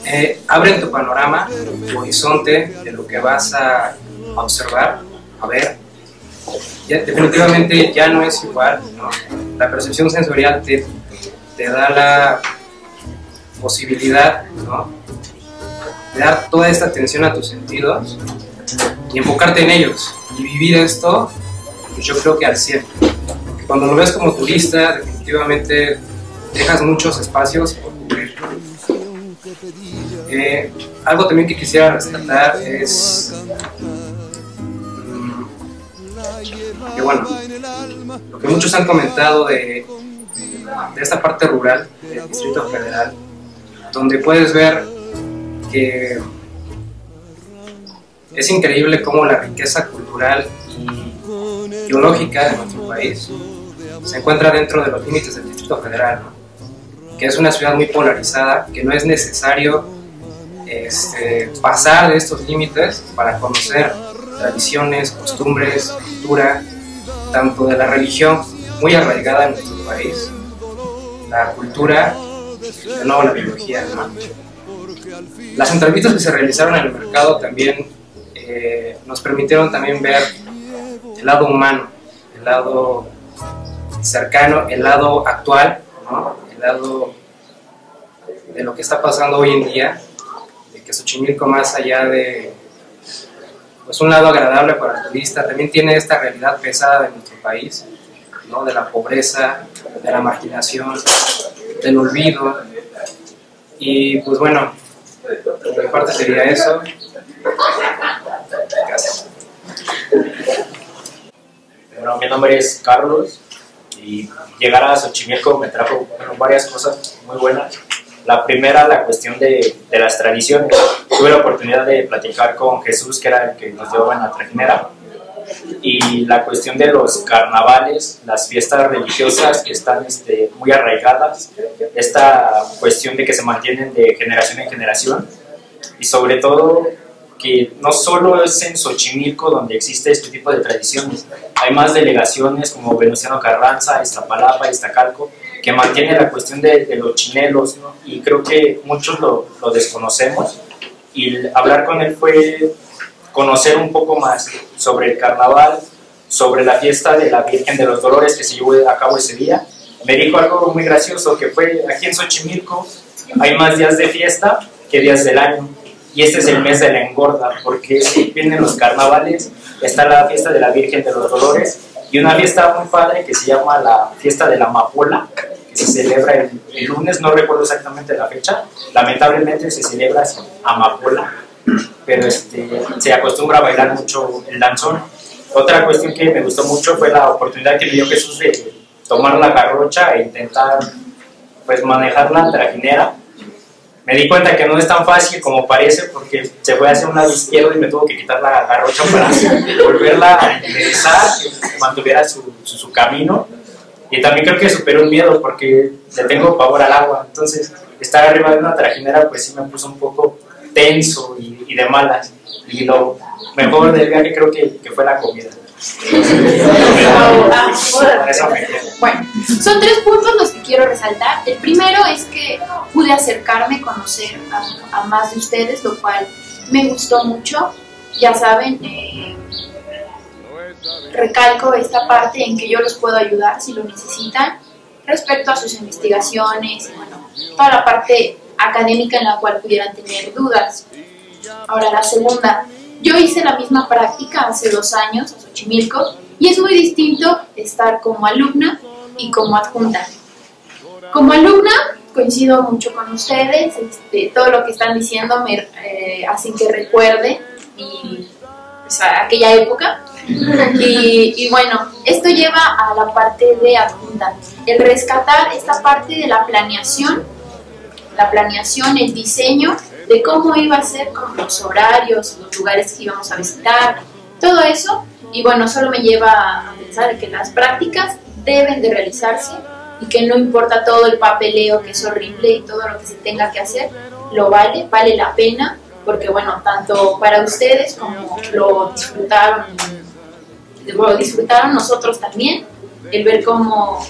abren tu panorama, tu horizonte de lo que vas a observar, a ver. Definitivamente ya no es igual, ¿no? La percepción sensorial te da la posibilidad, ¿no?, de dar toda esta atención a tus sentidos y enfocarte en ellos y vivir esto, pues yo creo que al 100%. Porque cuando lo ves como turista, definitivamente dejas muchos espacios por cubrir. Algo también que quisiera rescatar es que, bueno, lo que muchos han comentado de esta parte rural del Distrito Federal, donde puedes ver que es increíble cómo la riqueza cultural y geológica de nuestro país se encuentra dentro de los límites del Distrito Federal, ¿no? Que es una ciudad muy polarizada, que no es necesario pasar de estos límites para conocer tradiciones, costumbres, cultura, tanto de la religión muy arraigada en nuestro país, la cultura, de nuevo la biología, ¿no? Las entrevistas que se realizaron en el mercado también nos permitieron también ver el lado humano, el lado cercano, el lado actual, ¿no? El lado de lo que está pasando hoy en día, de que Xochimilco, más allá de pues un lado agradable para el turista, también tiene esta realidad pesada de nuestro país, ¿no? De la pobreza, de la marginación, del olvido. Y pues bueno, por mi parte sería eso. Gracias. Bueno, mi nombre es Carlos y llegar a Xochimilco me trajo varias cosas muy buenas. La primera, la cuestión de las tradiciones. Tuve la oportunidad de platicar con Jesús, que era el que nos llevaba en la trajinera, y la cuestión de los carnavales, las fiestas religiosas que están muy arraigadas, esta cuestión de que se mantienen de generación en generación, y sobre todo que no solo es en Xochimilco donde existe este tipo de tradiciones, hay más delegaciones como Venustiano Carranza, Iztapalapa, Iztacalco, que mantienen la cuestión de los chinelos, ¿no? Y creo que muchos lo desconocemos, y hablar con él fue conocer un poco más sobre el carnaval, sobre la fiesta de la Virgen de los Dolores que se llevó a cabo ese día. Me dijo algo muy gracioso, que fue aquí en Xochimilco hay más días de fiesta que días del año, y este es el mes de la engorda, porque vienen los carnavales, está la fiesta de la Virgen de los Dolores y una fiesta muy padre que se llama la fiesta de la amapola, que se celebra el lunes, no recuerdo exactamente la fecha, lamentablemente se celebra amapola, pero se acostumbra a bailar mucho el danzón. Otra cuestión que me gustó mucho fue la oportunidad que me dio Jesús de tomar la garrocha e intentar pues manejar la trajinera. Me di cuenta que no es tan fácil como parece, porque se fue hacia un lado izquierdo y me tuvo que quitar la garrocha para volverla a enderezar, que mantuviera su camino. Y también creo que superé un miedo, porque le tengo pavor al agua. Entonces, estar arriba de una trajinera pues sí me puso un poco tenso y de malas. Y lo mejor del viaje creo que fue la comida. Bueno, son 3 puntos los que quiero resaltar. El primero es que pude acercarme, conocer a más de ustedes, lo cual me gustó mucho. Ya saben, recalco esta parte en que yo los puedo ayudar si lo necesitan respecto a sus investigaciones y bueno, toda la parte académica en la cual pudieran tener dudas. Ahora, la segunda, yo hice la misma práctica hace 2 años a Xochimilco y es muy distinto estar como alumna y como adjunta. Como alumna coincido mucho con ustedes, todo lo que están diciendo me hacen que recuerde pues, a aquella época. Y bueno, esto lleva a la parte de adjuntar, el rescatar esta parte de la planeación, el diseño de cómo iba a ser, con los horarios, los lugares que íbamos a visitar, todo eso. Y bueno, solo me lleva a pensar que las prácticas deben de realizarse y que no importa todo el papeleo, que es horrible, y todo lo que se tenga que hacer, vale la pena, porque bueno, tanto para ustedes como lo disfrutaron nosotros también, el ver cómo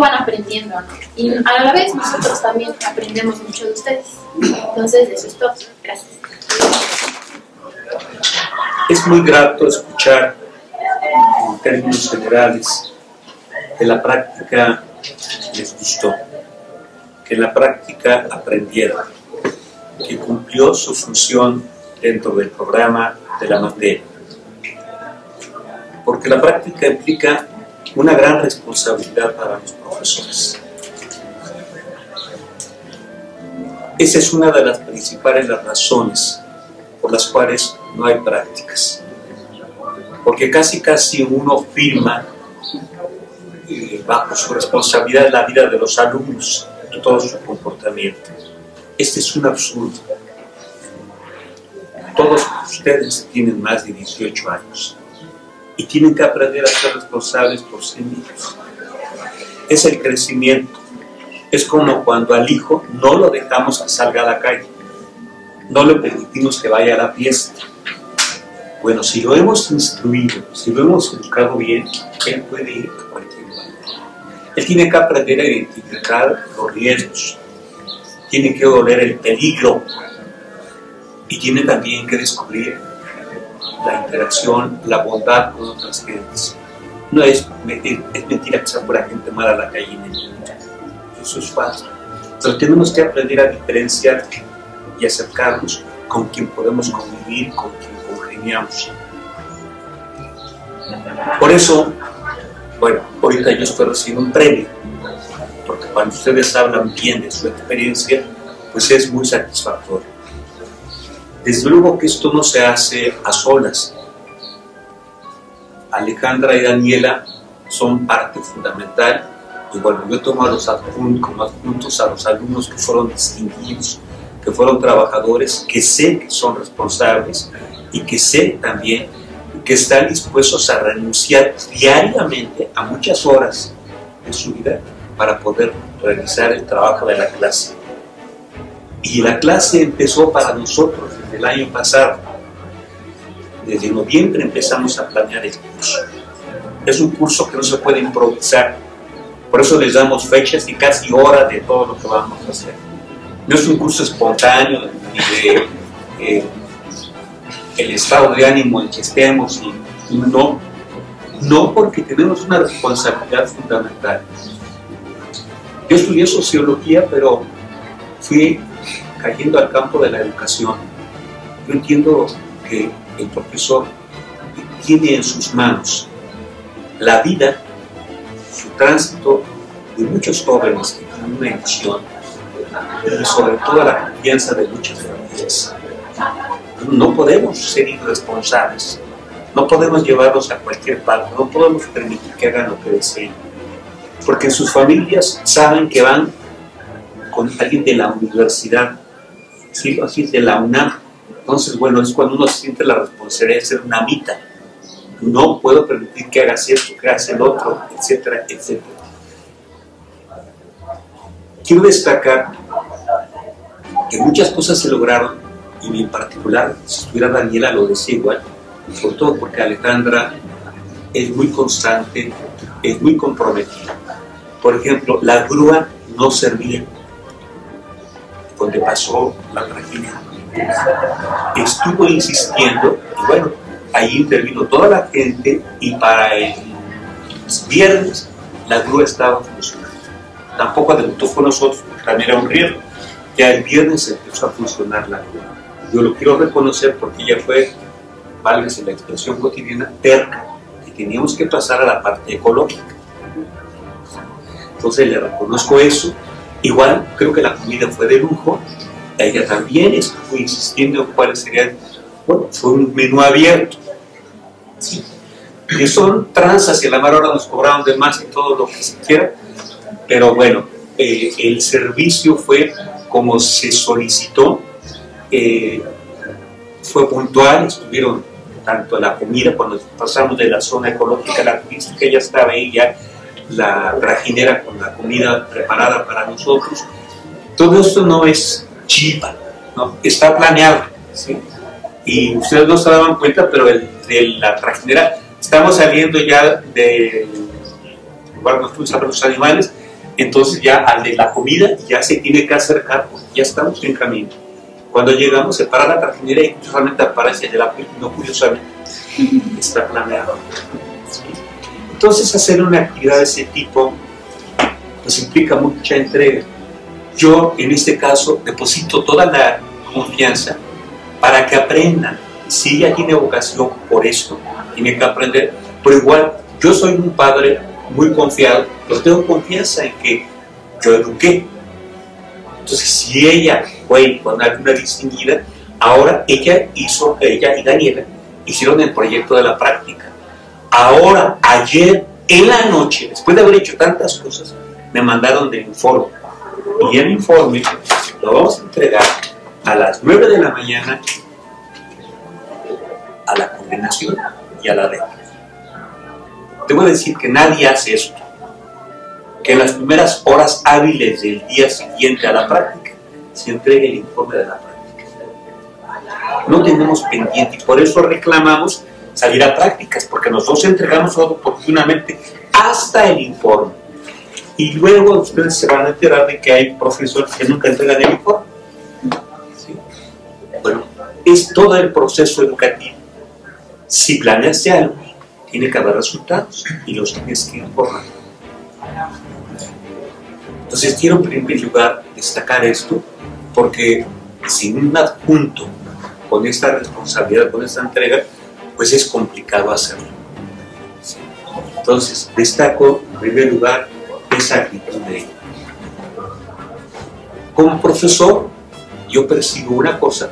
van aprendiendo, ¿no? Y a la vez nosotros también aprendemos mucho de ustedes. Entonces, eso es todo. Gracias. Es muy grato escuchar, en términos generales, que la práctica les gustó, que en la práctica aprendieron, que cumplió su función dentro del programa de la materia. Porque la práctica implica una gran responsabilidad para los profesores. Esa es una de las principales razones por las cuales no hay prácticas. Porque casi uno firma bajo su responsabilidad la vida de los alumnos y todo su comportamiento. Este es un absurdo. Todos ustedes tienen más de 18 años y tienen que aprender a ser responsables por sí mismos. Es el crecimiento. Es como cuando al hijo no lo dejamos que salga a la calle, no le permitimos que vaya a la fiesta. Bueno, si lo hemos instruido, si lo hemos educado bien, él puede ir a cualquier lugar. Él tiene que aprender a identificar los riesgos, tiene que oler el peligro y tiene también que descubrir la interacción, la bondad con otras gentes. No es mentira que sea pura gente mala la calle, eso es falso. Pero tenemos que aprender a diferenciar y acercarnos con quien podemos convivir, con quien congeniamos. Por eso, bueno, ahorita yo estoy recibiendo un premio, porque cuando ustedes hablan bien de su experiencia, pues es muy satisfactorio. Desde luego que esto no se hace a solas. Alejandra y Daniela son parte fundamental, y bueno, yo tomo como adjuntos a los alumnos que fueron distinguidos, que fueron trabajadores, que sé que son responsables y que sé también que están dispuestos a renunciar diariamente a muchas horas de su vida para poder realizar el trabajo de la clase. Y la clase empezó para nosotros desde el año pasado. Desde noviembre empezamos a planear el curso. Es un curso que no se puede improvisar. Por eso les damos fechas y casi horas de todo lo que vamos a hacer. No es un curso espontáneo ni de el estado de ánimo en que estemos, y no, porque tenemos una responsabilidad fundamental. Yo estudié sociología, pero fui cayendo al campo de la educación. Yo entiendo que el profesor tiene en sus manos la vida, su tránsito de muchos jóvenes que tienen una ilusión y sobre todo la confianza de muchas familias. No podemos ser irresponsables, no podemos llevarlos a cualquier parte, no podemos permitir que hagan lo que deseen, porque sus familias saben que van con alguien de la universidad, ¿sí? Así de la UNAM. Entonces, bueno, es cuando uno siente la responsabilidad de ser una mitad. No puedo permitir que hagas esto, que hagas el otro, etcétera, etcétera. Quiero destacar que muchas cosas se lograron, y en particular, si estuviera Daniela lo decía igual, sobre todo porque Alejandra es muy constante, es muy comprometida. Por ejemplo, la grúa no servía donde pasó la tragedia. Estuvo insistiendo, y bueno, ahí intervino toda la gente, y para el viernes la grúa estaba funcionando. Tampoco debutó con nosotros, porque también era un riesgo. Ya el viernes empezó a funcionar la grúa. Yo lo quiero reconocer porque ella fue, válgase la expresión cotidiana, terca, que teníamos que pasar a la parte ecológica. Entonces le reconozco eso, Igual, creo que la comida fue de lujo. Ella también estuvo insistiendo en cuáles serían, bueno, fue un menú abierto. Sí. Que son tranzas y a la mera hora nos cobraron de más y todo lo que se quiera, pero bueno, el servicio fue como se solicitó, fue puntual, estuvieron tanto la comida, cuando pasamos de la zona ecológica a la turística, ya estaba ahí ya la trajinera con la comida preparada para nosotros. Todo esto no es chipa, ¿no? Está planeado, ¿sí? Y ustedes no se daban cuenta, pero de la trajinera, estamos saliendo ya del lugar donde fuimos a ver los animales, entonces ya al de la comida ya se tiene que acercar, ya estamos en camino. Cuando llegamos se para la trajinera y curiosamente aparece el de la película, no curiosamente, está planeado. ¿Sí? Entonces hacer una actividad de ese tipo pues implica mucha entrega. Yo en este caso deposito toda la confianza para que aprendan. Si ella tiene vocación por esto, tiene que aprender, pero igual yo soy un padre muy confiado, pero tengo confianza en que yo eduqué. Entonces si ella fue con alguna distinguida, ahora ella y Daniela hicieron el proyecto de la práctica. Ahora, ayer en la noche, después de haber hecho tantas cosas, me mandaron del informe, y el informe lo vamos a entregar a las 9 de la mañana a la coordinación y a la red. Te voy a decir que nadie hace esto, que en las primeras horas hábiles del día siguiente a la práctica se entregue el informe de la práctica. No tenemos pendiente y por eso reclamamos salir a prácticas, porque nosotros entregamos todo oportunamente hasta el informe. Y luego ustedes se van a enterar de que hay profesores que nunca entregan el informe. ¿Sí? Bueno, es todo el proceso educativo. Si planeaste algo, tiene que haber resultados y los tienes que informar. Entonces quiero en primer lugar destacar esto, porque sin un adjunto con esta responsabilidad, con esta entrega, pues es complicado hacerlo. ¿Sí? Entonces destaco en primer lugar esa actitud de ella. Como profesor, yo percibo una cosa,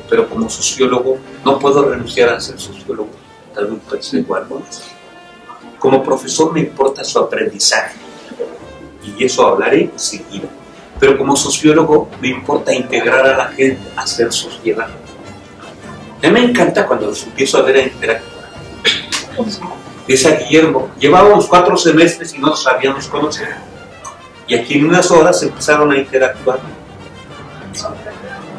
pero como sociólogo no puedo renunciar a ser sociólogo, tal vez puede ser igual, ¿no? Como profesor me importa su aprendizaje, y eso hablaré enseguida. Pero como sociólogo me importa integrar a la gente, hacer sociedad. A mí me encanta cuando los empiezo a ver a interactuar. Dice a Guillermo, llevábamos 4 semestres y no nos sabíamos conocer. Y aquí en unas horas empezaron a interactuar.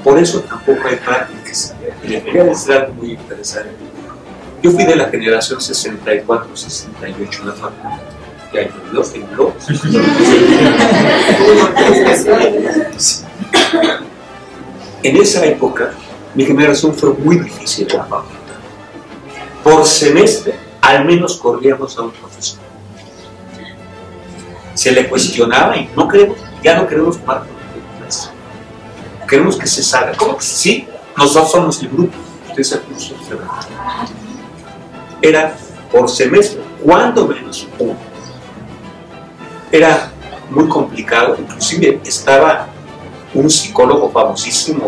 Por eso tampoco hay prácticas. Y les voy a decir algo muy interesante. Yo fui de la generación 64-68 en la facultad. Ya llovió, tembló. En esa época, mi generación fue muy difícil en la facultad. Por semestre, al menos corríamos a un profesor. Se le cuestionaba y ya no queremos tomar clases. Queremos que se salga. ¿Cómo que sí? Nosotros somos el grupo. Usted es el curso. Era por semestre, cuando menos uno. Era muy complicado, inclusive estaba un psicólogo famosísimo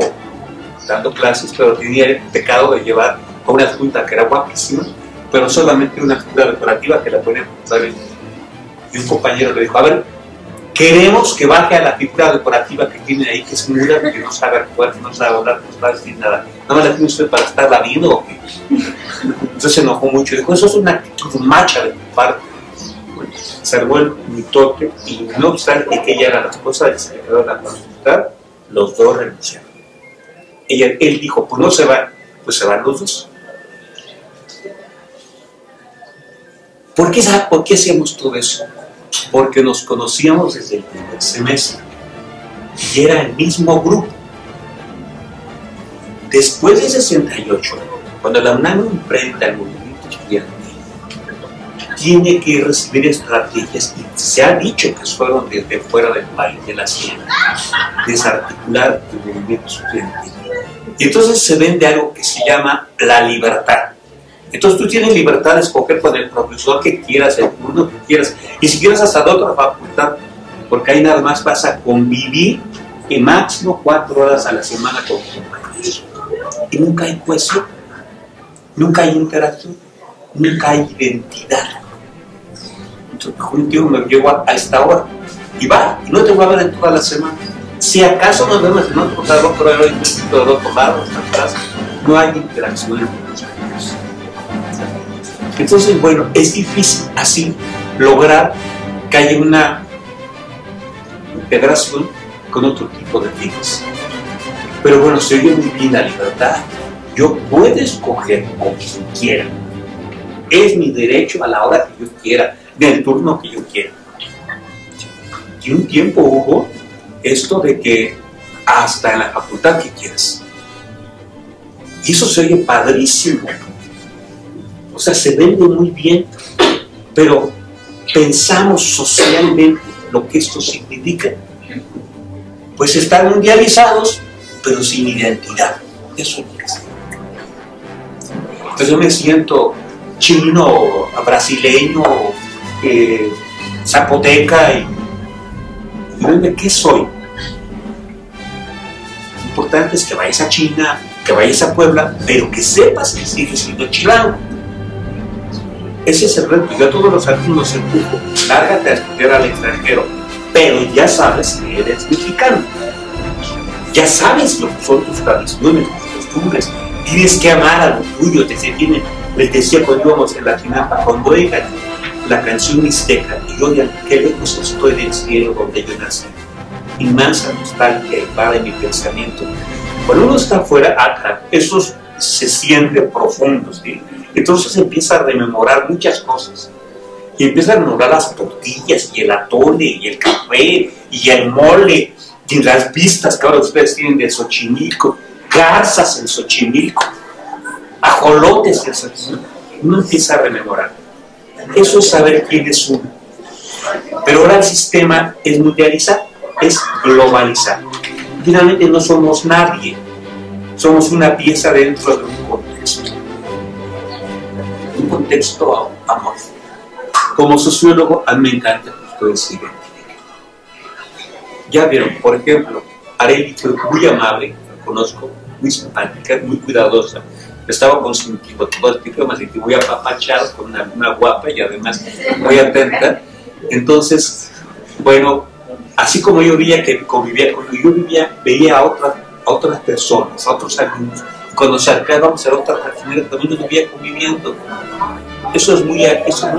dando clases, pero tenía el pecado de llevar a una adjunta que era guapísima, pero solamente una figura decorativa que la ponía a y un compañero le dijo, a ver, queremos que baje a la figura decorativa que tiene ahí, que es muda, que no sabe actuar, no sabe hablar, no sabe decir nada. ¿No me la tiene usted para estarla viendo o qué? Entonces se enojó mucho y dijo, eso es una actitud macha de tu parte. Bueno, se armó el mitote y no obstante que ella era la esposa del secretario de la facultad, los dos renunciaron. Él dijo, pues no se van, pues se van los dos. ¿Por qué hacíamos todo eso? Porque nos conocíamos desde el primer semestre y era el mismo grupo. Después de 68, cuando la UNAM enfrenta al movimiento estudiantil, tiene que recibir estrategias y se ha dicho que fueron desde fuera del país, de la ciencia, desarticular el movimiento estudiantil. Y entonces se vende algo que se llama la libertad. Entonces tú tienes libertad de escoger con el profesor que quieras, el mundo que quieras, y si quieres hasta de otra facultad, porque ahí nada más vas a convivir en máximo 4 horas a la semana con compañeros. Y nunca hay cohesión, nunca hay interacción, nunca hay identidad. Entonces, mejor yo me llevo a esta hora y va, y no te voy a ver en toda la semana. Si acaso nos vemos en otro lado, pero hay un de otro lado, atrás, no hay interacción entre los amigos. Entonces, bueno, es difícil así lograr que haya una integración con otro tipo de fines. Pero bueno, se oye muy bien la libertad. Yo puedo escoger con quien quiera. Es mi derecho a la hora que yo quiera, del turno que yo quiera. Y un tiempo hubo esto de que hasta en la facultad que quieras. Y eso se oye padrísimo. O sea, se vende muy bien, pero pensamos socialmente lo que esto significa. Pues están mundializados, pero sin identidad. Eso es lo que significa. Entonces yo me siento chino, brasileño, zapoteca y ¿de qué soy? Lo importante es que vayas a China, que vayas a Puebla, pero que sepas que sigues siendo chilango. Ese es el reto. Yo a todos los alumnos empujo, lárgate a estudiar al extranjero, pero ya sabes que eres mexicano. Ya sabes lo que son tus tradiciones, tus costumbres. Tienes que amar a lo tuyo. Les decía cuando íbamos en la Chinampa, cuando oigan la canción mixteca y oigan qué lejos estoy del cielo donde yo nací, inmensa nostalgia invade mi pensamiento. Cuando uno está afuera, eso se siente profundo, ¿sí? Entonces empieza a rememorar muchas cosas y empieza a rememorar las tortillas y el atole y el café y el mole y las vistas que ahora ustedes tienen de Xochimilco, garzas en Xochimilco, ajolotes en Xochimilco. Uno empieza a rememorar. Eso es saber quién es uno. Pero ahora el sistema es mundializar, es globalizar. Finalmente no somos nadie, somos una pieza dentro de un contexto amorfo. Como sociólogo, a mí me encanta que ustedes se identifiquen. Ya vieron, por ejemplo, Arely fue muy amable, la conozco, muy simpática, muy cuidadosa. Estaba consentido todo el tiempo, me voy a apapachar con una guapa y además muy atenta. Entonces, bueno, así como yo veía que convivía, cuando yo veía a otras personas, a otros alumnos, cuando se acercábamos a otras actividades también nos vivía conviviendo. Eso es muy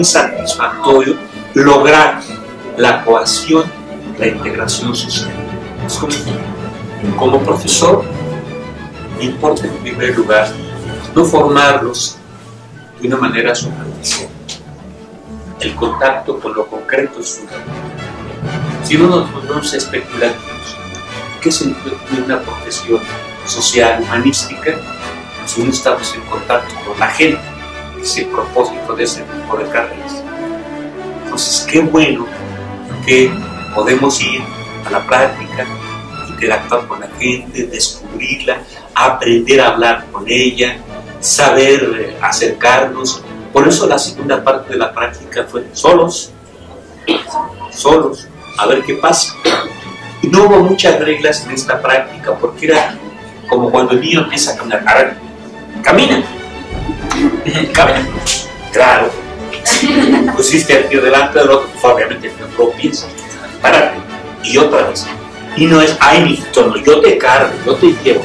satisfactorio, lograr la cohesión, la integración social. Es como profesor, me importa en primer lugar no formarlos de una manera superficial. El contacto con lo concreto es fundamental. Si no nos volvemos especulativos, ¿qué significa una profesión social, humanística? Si no estamos en contacto con la gente, es el propósito de ese tipo de carreras. Entonces, qué bueno que podemos ir a la práctica, interactuar con la gente, descubrirla, aprender a hablar con ella, saber acercarnos. Por eso la segunda parte de la práctica fue solos, a ver qué pasa. Y no hubo muchas reglas en esta práctica, porque era como cuando el niño empieza a caminar. A ver, camina, claro, pusiste el pie delante del otro, obviamente te tropiezas, párate, y otra vez. Y no es, ay, mijito, no, yo te cargo, yo te llevo.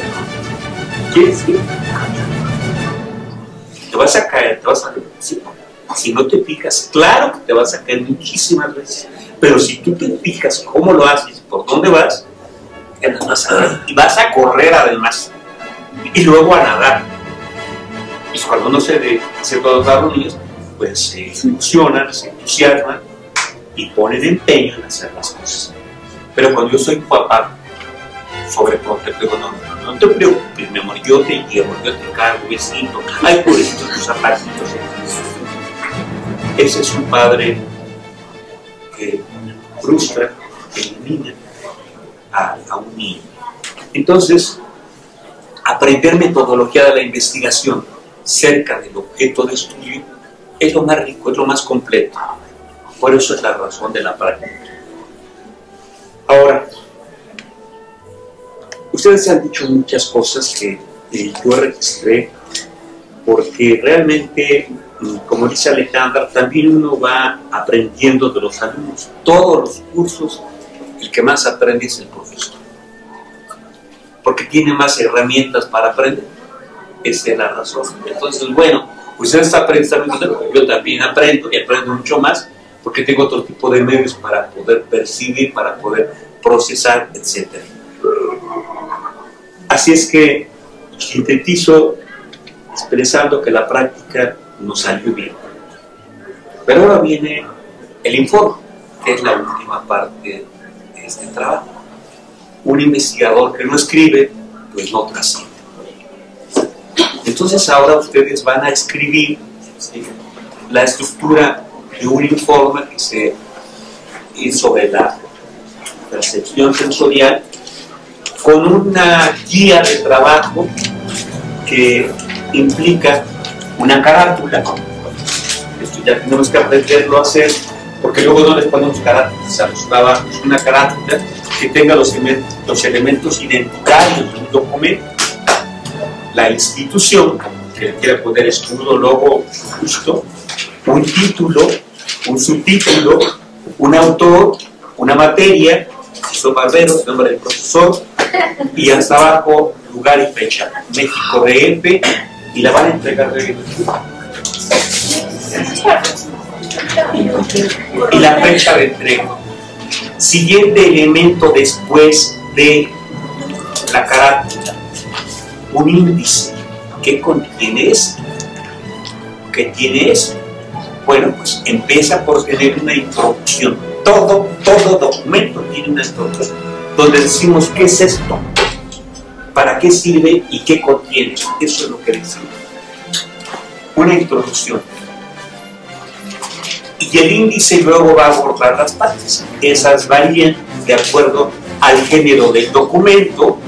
¿Quieres ir? Te vas a caer, si no te fijas, claro que te vas a caer muchísimas veces, pero si tú te fijas cómo lo haces, por dónde vas, ya no vas a ver, y vas a correr además, y luego a nadar. Y cuando uno se todos los niños, pues se ilusionan, se entusiasman y ponen empeño en hacer las cosas. Pero cuando yo soy papá, sobreprotector, no te preocupes, mi amor, yo te llevo, yo te cargo, besito, ay, pobrecitos tus zapatitos. Ese es un padre que frustra, que elimina a un niño. Entonces, aprender metodología de la investigación cerca del objeto de estudio es lo más rico, es lo más completo. Por eso es la razón de la práctica. Ahora, ustedes han dicho muchas cosas que yo registré, porque realmente, como dice Alejandra, también uno va aprendiendo de los alumnos. Todos los cursos, el que más aprende es el profesor, porque tiene más herramientas para aprender. Esa es la razón. Entonces, bueno, ustedes aprendiendo, yo también aprendo y aprendo mucho más, porque tengo otro tipo de medios para poder percibir, para poder procesar, etc. Así es que sintetizo expresando que la práctica nos salió bien. Pero ahora viene el informe, que es la última parte de este trabajo. Un investigador que no escribe, pues no trasciende. Entonces ahora ustedes van a escribir, ¿sí?, la estructura de un informe que se hizo sobre la percepción sensorial, con una guía de trabajo que implica una carátula. Esto ya tenemos que aprenderlo a hacer, porque luego no les ponemos carátulas a los trabajos. Una carátula que tenga los elementos identitarios de un documento, la institución, que quiera poner escudo, logo, justo, un título, un subtítulo, un autor, una materia, Jesús Barbero, el nombre del profesor, y hasta abajo lugar y fecha, México DF, y la van a entregar de y la fecha de entrega. Siguiente elemento después de la carátula, un índice. ¿Qué contiene esto? ¿Qué tiene esto? Bueno, pues empieza por tener una introducción. Todo documento tiene una introducción, donde decimos qué es esto, para qué sirve y qué contiene. Eso es lo que decimos. Una introducción. Y el índice luego va a abordar las partes. Esas varían de acuerdo al género del documento,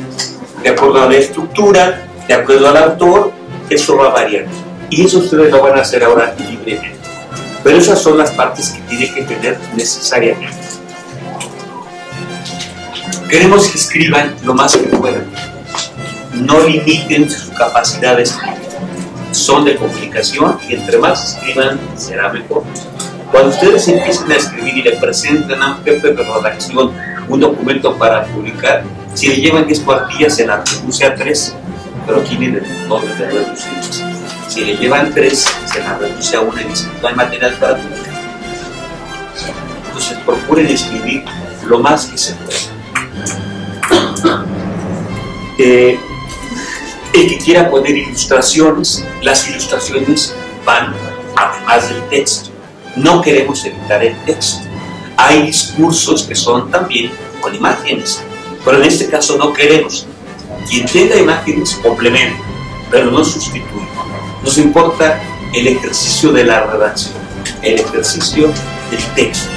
de acuerdo a la estructura, de acuerdo al autor. Eso va a variar. Y eso ustedes lo van a hacer ahora libremente. Pero esas son las partes que tienen que tener necesariamente. Queremos que escriban lo más que puedan. No limiten su capacidad de escribir. Son de comunicación y entre más escriban será mejor. Cuando ustedes empiecen a escribir y le presenten a un jefe de redacción un documento para publicar, si le llevan 10 cuartillas se la reduce a 3, pero aquí viene todo de reducidos. Si le llevan 3, se la reduce a 1 y dice, no hay material para publicar. Entonces procuren escribir lo más que se pueda. El que quiera poner ilustraciones, las ilustraciones van además del texto. No queremos evitar el texto. Hay discursos que son también con imágenes, pero en este caso no queremos. Quien tenga imágenes complementa, pero no sustituye. Nos importa el ejercicio de la redacción, el ejercicio del texto.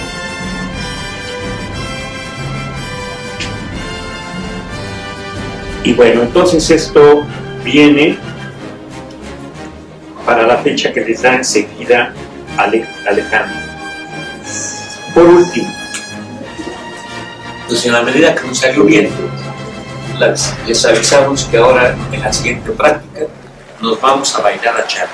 Y bueno, entonces esto viene para la fecha que les da enseguida Alejandro. Por último, pues en la medida que nos salió bien, les avisamos que ahora en la siguiente práctica nos vamos a bailar a charla.